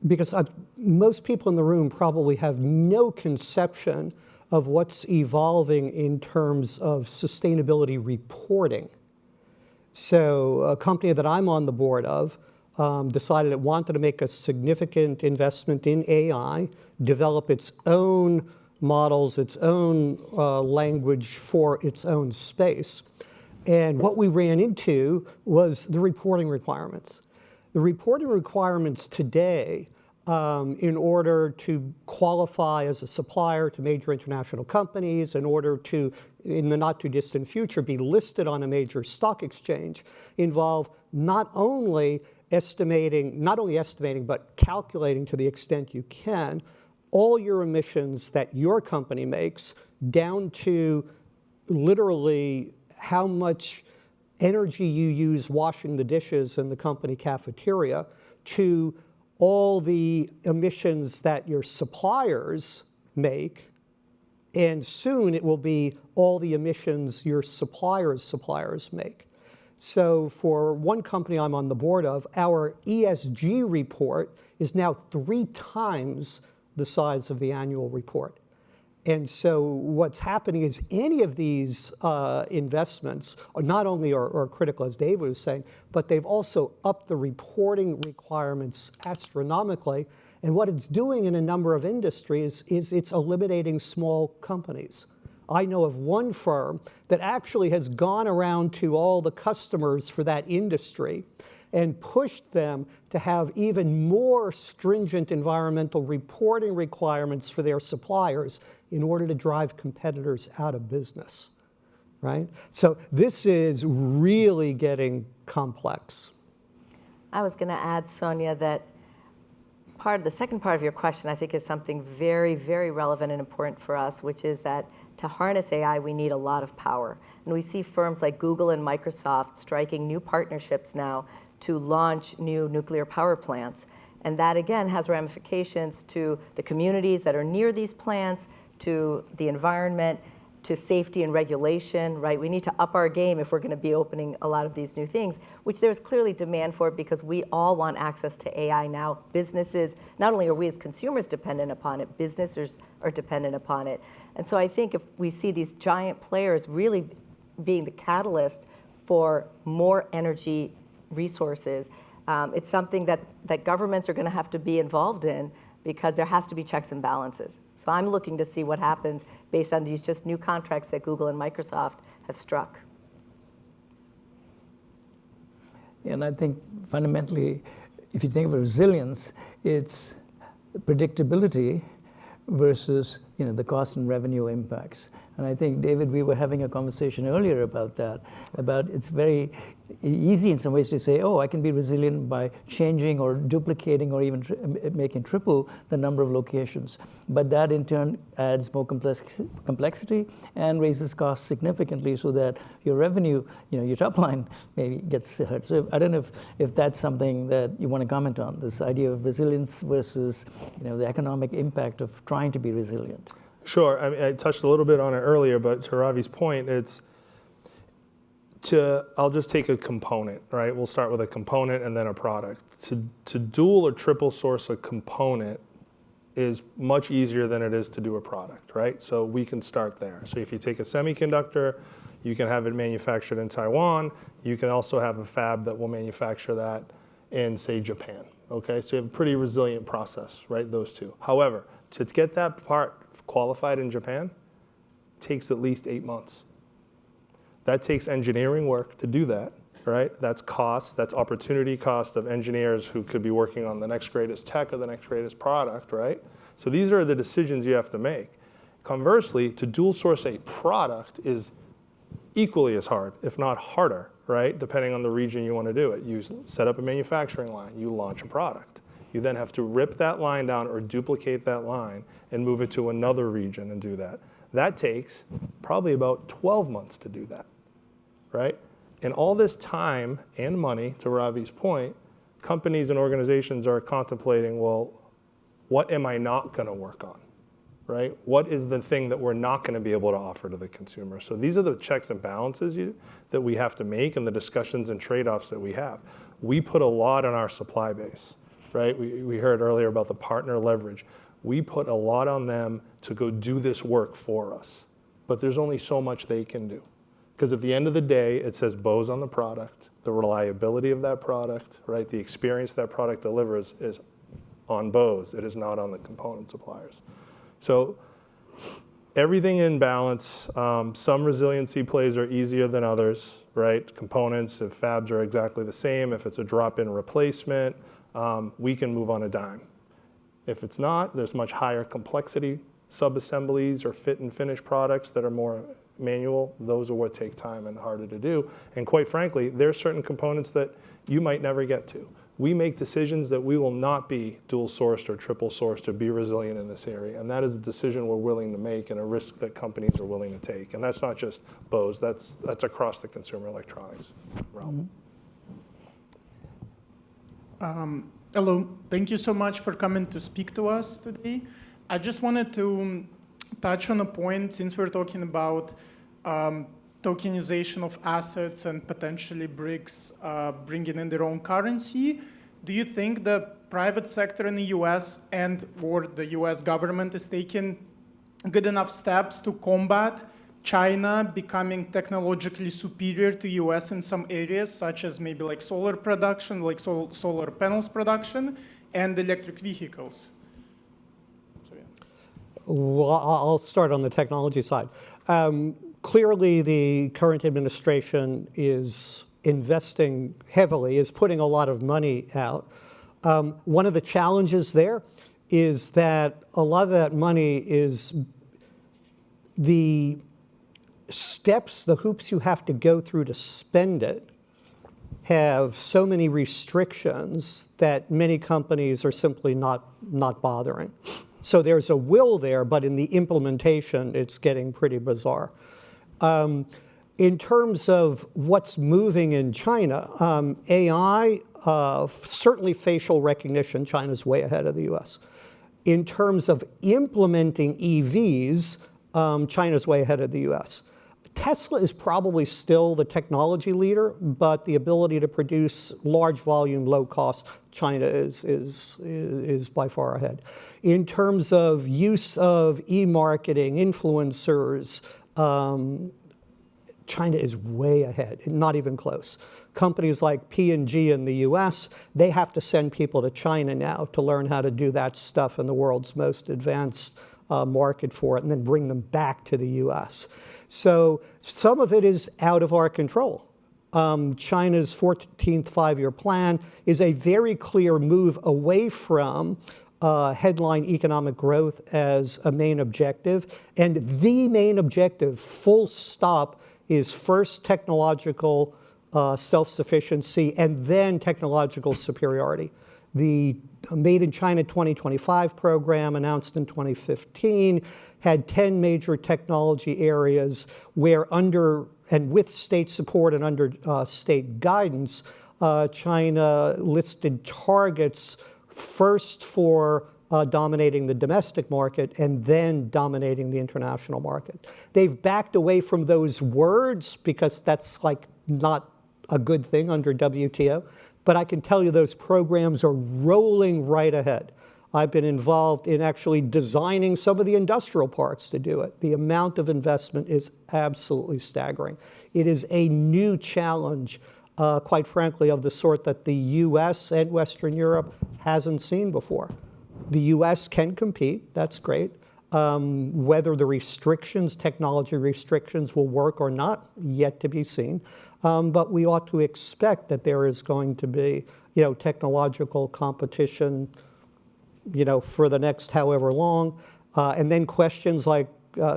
because most people in the room probably have no conception of what's evolving in terms of sustainability reporting. So a company that I'm on the board of decided it wanted to make a significant investment in AI, develop its own models, its own language for its own space. And what we ran into was the reporting requirements. The reporting requirements today, in order to qualify as a supplier to major international companies, in order to, in the not too distant future, be listed on a major stock exchange, involve not only estimating, but calculating to the extent you can, all your emissions that your company makes, down to literally how much energy you use washing the dishes in the company cafeteria to all the emissions that your suppliers make, and soon it will be all the emissions your suppliers make. So for one company I'm on the board of, our ESG report is now 3 times the size of the annual report. And so what's happening is any of these investments are not only are critical, as David was saying, but they've also upped the reporting requirements astronomically. And what it's doing in a number of industries is it's eliminating small companies. I know of one firm that actually has gone around to all the customers for that industry and pushed them to have even more stringent environmental reporting requirements for their suppliers in order to drive competitors out of business, right? So this is really getting complex. I was going to add, Sonia, that the second part of your question, I think, is something very, very relevant and important for us, which is that to harness AI, we need a lot of power. And we see firms like Google and Microsoft striking new partnerships now to launch new nuclear power plants. And that, again, has ramifications to the communities that are near these plants, to the environment, to safety and regulation, right? We need to up our game if we're going to be opening a lot of these new things, which there's clearly demand for because we all want access to AI now. Businesses, not only are we as consumers dependent upon it, businesses are dependent upon it. And so I think if we see these giant players really being the catalyst for more energy resources, it's something that governments are going to have to be involved in, because there has to be checks and balances. So I'm looking to see what happens based on these just new contracts that Google and Microsoft have struck. And I think fundamentally, if you think of resilience, it's predictability versus the cost and revenue impacts. And I think, David, we were having a conversation earlier about that, about it's very easy in some ways to say, oh, I can be resilient by changing or duplicating or even making triple the number of locations. But that in turn adds more complexity and raises costs significantly so that your revenue, your top line maybe gets hurt. So I don't know if that's something that you want to comment on, this idea of resilience versus the economic impact of trying to be resilient. Sure. I mean, I touched a little bit on it earlier, but to Ravi's point, I'll just take a component, right? We'll start with a component and then a product. To dual or triple source a component is much easier than it is to do a product, right? So we can start there. So if you take a semiconductor, you can have it manufactured in Taiwan. You can also have a fab that will manufacture that in, say, Japan, okay? So you have a pretty resilient process, right? Those two. However, to get that part qualified in Japan takes at least 8 months. That takes engineering work to do that, right? That's cost, that's opportunity cost of engineers who could be working on the next greatest tech or the next greatest product, right? So these are the decisions you have to make. Conversely, to dual source a product is equally as hard, if not harder, right? Depending on the region you want to do it. You set up a manufacturing line, you launch a product. You then have to rip that line down or duplicate that line and move it to another region and do that. That takes probably about 12 months to do that, right? And all this time and money, to Ravi's point, companies and organizations are contemplating, well, what am I not going to work on, right? What is the thing that we're not going to be able to offer to the consumer? So these are the checks and balances that we have to make and the discussions and trade-offs that we have. We put a lot on our supply base, right? We heard earlier about the partner leverage. We put a lot on them to go do this work for us. But there's only so much they can do. Because at the end of the day, it says Bose on the product, the reliability of that product, right? The experience that product delivers is on Bose. It is not on the component suppliers. So everything in balance. Some resiliency plays are easier than others, right? Components, if fabs are exactly the same, if it's a drop-in replacement, we can move on a dime. If it's not, there's much higher complexity sub-assemblies or fit and finish products that are more manual. Those are what take time and harder to do. And quite frankly, there are certain components that you might never get to. we make decisions that we will not be dual sourced or triple sourced to be resilient in this area. And that is a decision we're willing to make and a risk that companies are willing to take. And that's not just Bose, that's across the consumer electronics realm. Hello, thank you so much for coming to speak to us today. I just wanted to touch on a point, since we're talking about tokenization of assets and potentially BRICS bringing in their own currency. Do you think the private sector in the US or the US government is taking good enough steps to combat China becoming technologically superior to US in some areas, such as maybe like solar production, like solar panels production, and electric vehicles? Well, I'll start on the technology side. Clearly, the current administration is investing heavily, is putting a lot of money out. One of the challenges there is that a lot of that money is the steps, the hoops you have to go through to spend it have so many restrictions that many companies are simply not bothering. So there's a will there, but in the implementation, it's getting pretty bizarre. In terms of what's moving in China, AI, certainly facial recognition, China's way ahead of the US. In terms of implementing EVs, China's way ahead of the US. Tesla is probably still the technology leader, but the ability to produce large volume, low cost, China is by far ahead. In terms of use of e-marketing, influencers, China is way ahead, not even close. Companies like P&G in the US, they have to send people to China now to learn how to do that stuff in the world's most advanced market for it, and then bring them back to the US. So some of it is out of our control. China's 14th five-year plan is a very clear move away from headline economic growth as a main objective. And the main objective, full stop, is first technological self-sufficiency and then technological superiority. The Made in China 2025 program, announced in 2015, had 10 major technology areas where under, and with state support and under state guidance, China listed targets first for dominating the domestic market and then dominating the international market. They've backed away from those words because that's like not a good thing under WTO. But I can tell you those programs are rolling right ahead. I've been involved in actually designing some of the industrial parks to do it. The amount of investment is absolutely staggering. It is a new challenge, quite frankly, of the sort that the US and Western Europe hasn't seen before. The US can compete, that's great. Whether the restrictions, technology restrictions, will work or not, yet to be seen. But we ought to expect that there is going to be, technological competition, for the next however long. And then questions like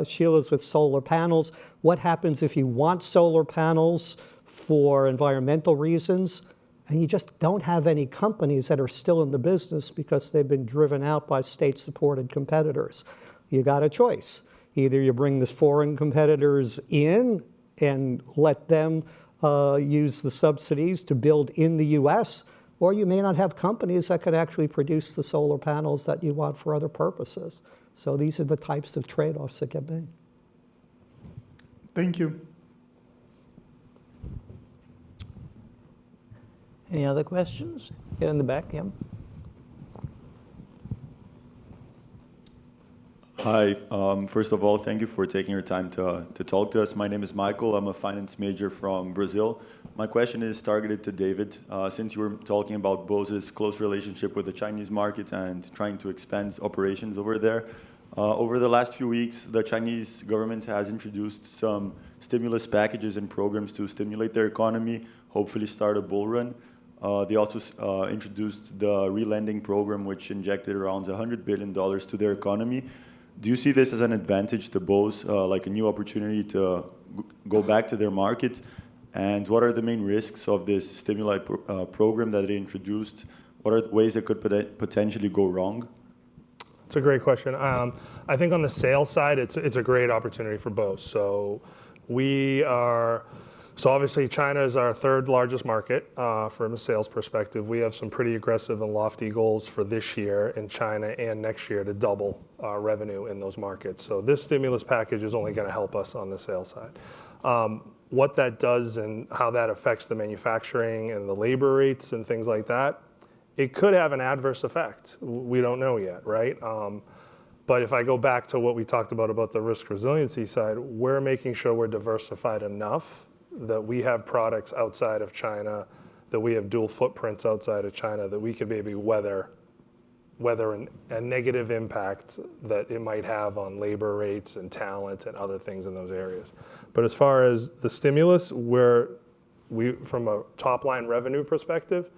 Sheila's with solar panels. What happens if you want solar panels for environmental reasons, and you just don't have any companies that are still in the business because they've been driven out by state-supported competitors? You got a choice. Either you bring the foreign competitors in and let them use the subsidies to build in the US, or you may not have companies that could actually produce the solar panels that you want for other purposes. So these are the types of trade-offs that get made. Thank you. Any other questions? Get in the back, yeah. Hi, first of all, thank you for taking your time to talk to us. My name is Michael. I'm a finance major from Brazil. My question is targeted to David. Since you were talking about Bose's close relationship with the Chinese market and trying to expand operations over there, over the last few weeks, the Chinese government has introduced some stimulus packages and programs to stimulate their economy, hopefully start a bull run. They also introduced the relending program, which injected around $100 billion to their economy. Do you see this as an advantage to Bose, like a new opportunity to go back to their market? And what are the main risks of this stimuli program that they introduced? What are the ways that could potentially go wrong? It's a great question. I think on the sales side, it's a great opportunity for both. So obviously China is our third largest market from a sales perspective. We have some pretty aggressive and lofty goals for this year in China and next year to double our revenue in those markets. So this stimulus package is only going to help us on the sales side. What that does and how that affects the manufacturing and the labor rates and things like that, it could have an adverse effect. We don't know yet, right? But if I go back to what we talked about the risk resiliency side, we're making sure we're diversified enough that we have products outside of China, that we have dual footprints outside of China, that we could maybe weather a negative impact that it might have on labor rates and talent and other things in those areas. But as far as the stimulus, from a top-line revenue perspective,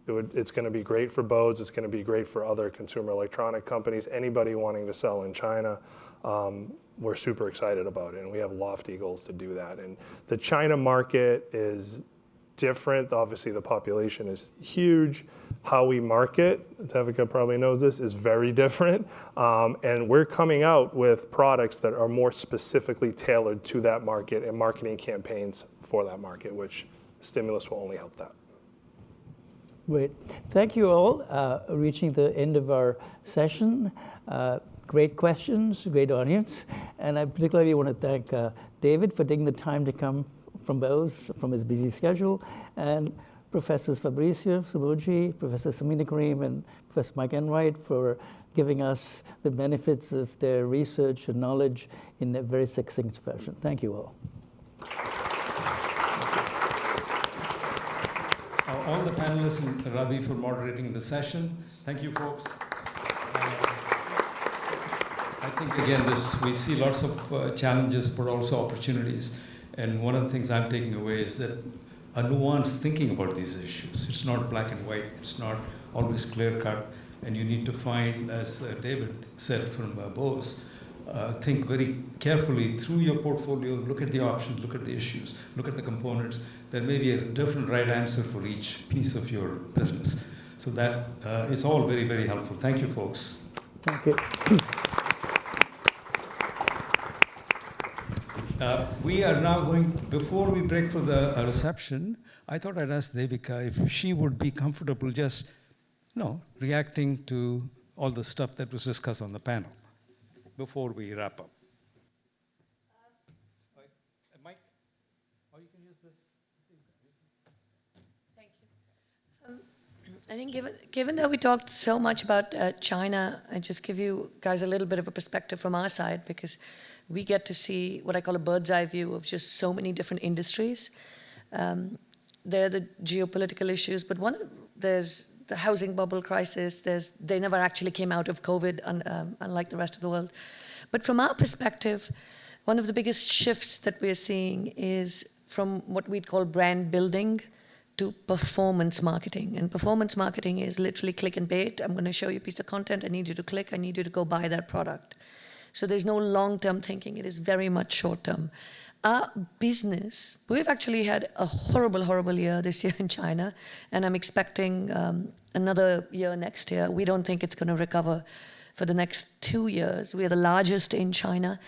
it's going to be great for Bose. It's going to be great for other consumer electronic companies. Anybody wanting to sell in China, we're super excited about it, and we have lofty goals to do that. And the China market is different. Obviously, the population is huge. How we market, Devika probably knows this, is very different. And we're coming out with products that are more specifically tailored to that market and marketing campaigns for that market, which stimulus will only help that. Great. Thank you all. Reaching the end of our session. Great questions, great audience. And I particularly want to thank David for taking the time to come from Bose, from his busy schedule, and Professors Fabrizio Somogyi, Professor Samina Karim, and Professor Mike Enright for giving us the benefits of their research and knowledge in a very succinct fashion. Thank you all. All the panelists and Ravi for moderating the session. Thank you, folks. I think, again, we see lots of challenges, but also opportunities. And one of the things I'm taking away is that a nuanced thinking about these issues. It's not black and white. It's not always clear-cut. And you need to find, as David said from Bose, think very carefully through your portfolio, look at the options, look at the issues, look at the components. There may be a different right answer for each piece of your business. So that is all very, very helpful. Thank you, folks. Thank you. We are now going, before we break for the reception, I thought I'd ask Devika if she would be comfortable just, reacting to all the stuff that was discussed on the panel before we wrap up. Mike, or you can use this. Thank you. I think given that we talked so much about China, I just give you guys a little bit of a perspective from our side, because we get to see what I call a bird's eye view of just so many different industries. There are the geopolitical issues, but there's the housing bubble crisis. They never actually came out of COVID, unlike the rest of the world. But from our perspective, one of the biggest shifts that we're seeing is from what we'd call brand building to performance marketing. And performance marketing is literally click and bait. I'm going to show you a piece of content. I need you to click. I need you to go buy that product. So there's no long-term thinking. It is very much short-term. Our business, we've actually had a horrible, horrible year this year in China, and I'm expecting another year next year. We don't think it's going to recover for the next 2 years. We are the largest in China.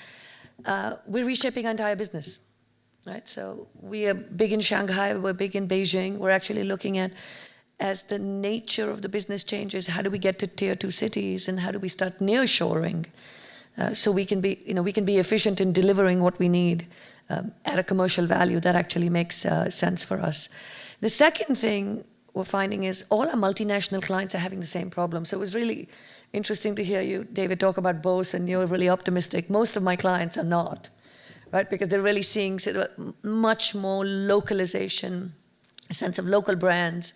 We're reshaping our entire business, right? So we are big in Shanghai. We're big in Beijing. We're actually looking at, as the nature of the business changes, how do we get to tier 2 cities, and how do we start nearshoring? So we can be efficient in delivering what we need at a commercial value that actually makes sense for us. The second thing we're finding is all our multinational clients are having the same problem. So it was really interesting to hear you, David, talk about Bose, and you're really optimistic. Most of my clients are not, right? Because they're really seeing sort of much more localization, a sense of local brands,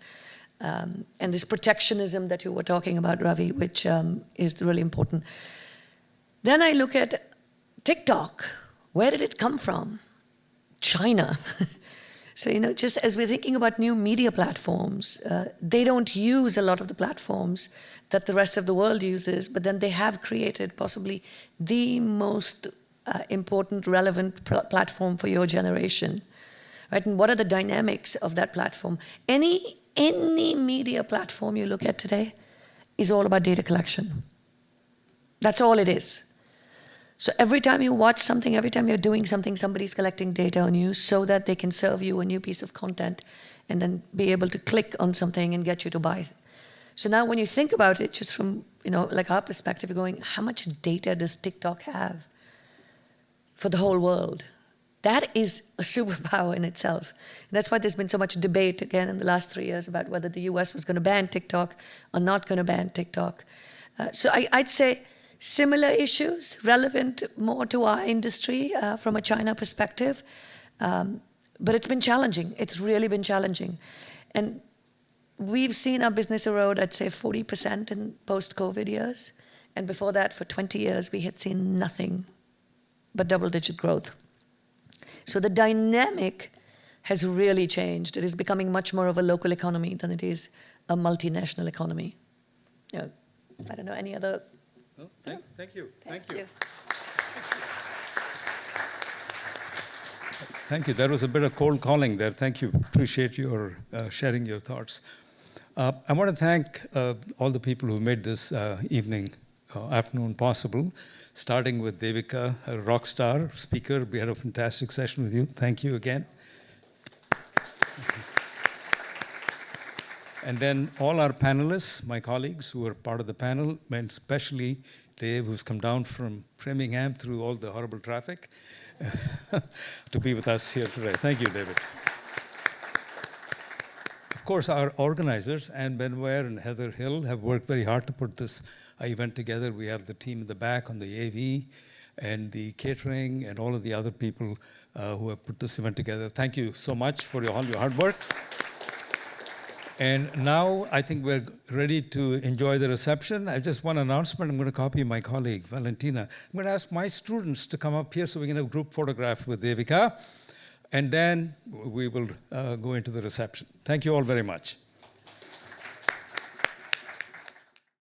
and this protectionism that you were talking about, Ravi, which is really important. Then I look at TikTok. Where did it come from? China. So, just as we're thinking about new media platforms, they don't use a lot of the platforms that the rest of the world uses, but then they have created possibly the most important, relevant platform for your generation. right? And what are the dynamics of that platform? Any media platform you look at today is all about data collection. That's all it is. So every time you watch something, every time you're doing something, somebody's collecting data on you so that they can serve you a new piece of content and then be able to click on something and get you to buy. So now when you think about it, just from, like our perspective, you're going, how much data does TikTok have for the whole world? That is a superpower in itself. And that's why there's been so much debate, again, in the last 3 years about whether the US was going to ban TikTok or not going to ban TikTok. So I'd say similar issues, relevant more to our industry from a China perspective. But it's been challenging. It's really been challenging. And we've seen our business erode, I'd say 40% in post-COVID years. And before that, for 20 years, we had seen nothing but double-digit growth. So the dynamic has really changed. It is becoming much more of a local economy than it is a multinational economy. I don't know, any other? No, thank you. Thank you. Thank you. That was a bit of cold calling there. Thank you. Appreciate your sharing your thoughts. I want to thank all the people who made this afternoon possible, starting with Devika, a rock star speaker. We had a fantastic session with you. Thank you again. And then all our panelists, my colleagues who are part of the panel, and especially Dave, who's come down from Framingham through all the horrible traffic to be with us here today. Thank you, David. Of course, our organizers, Anne Benware and Heather Hill, have worked very hard to put this event together. We have the team in the back on the AV and the catering and all of the other people who have put this event together. Thank you so much for all your hard work. And now I think we're ready to enjoy the reception. I have just one announcement. I'm going to copy my colleague, Valentina. I'm going to ask my students to come up here so we can have a group photograph with Devika. And then we will go into the reception. Thank you all very much.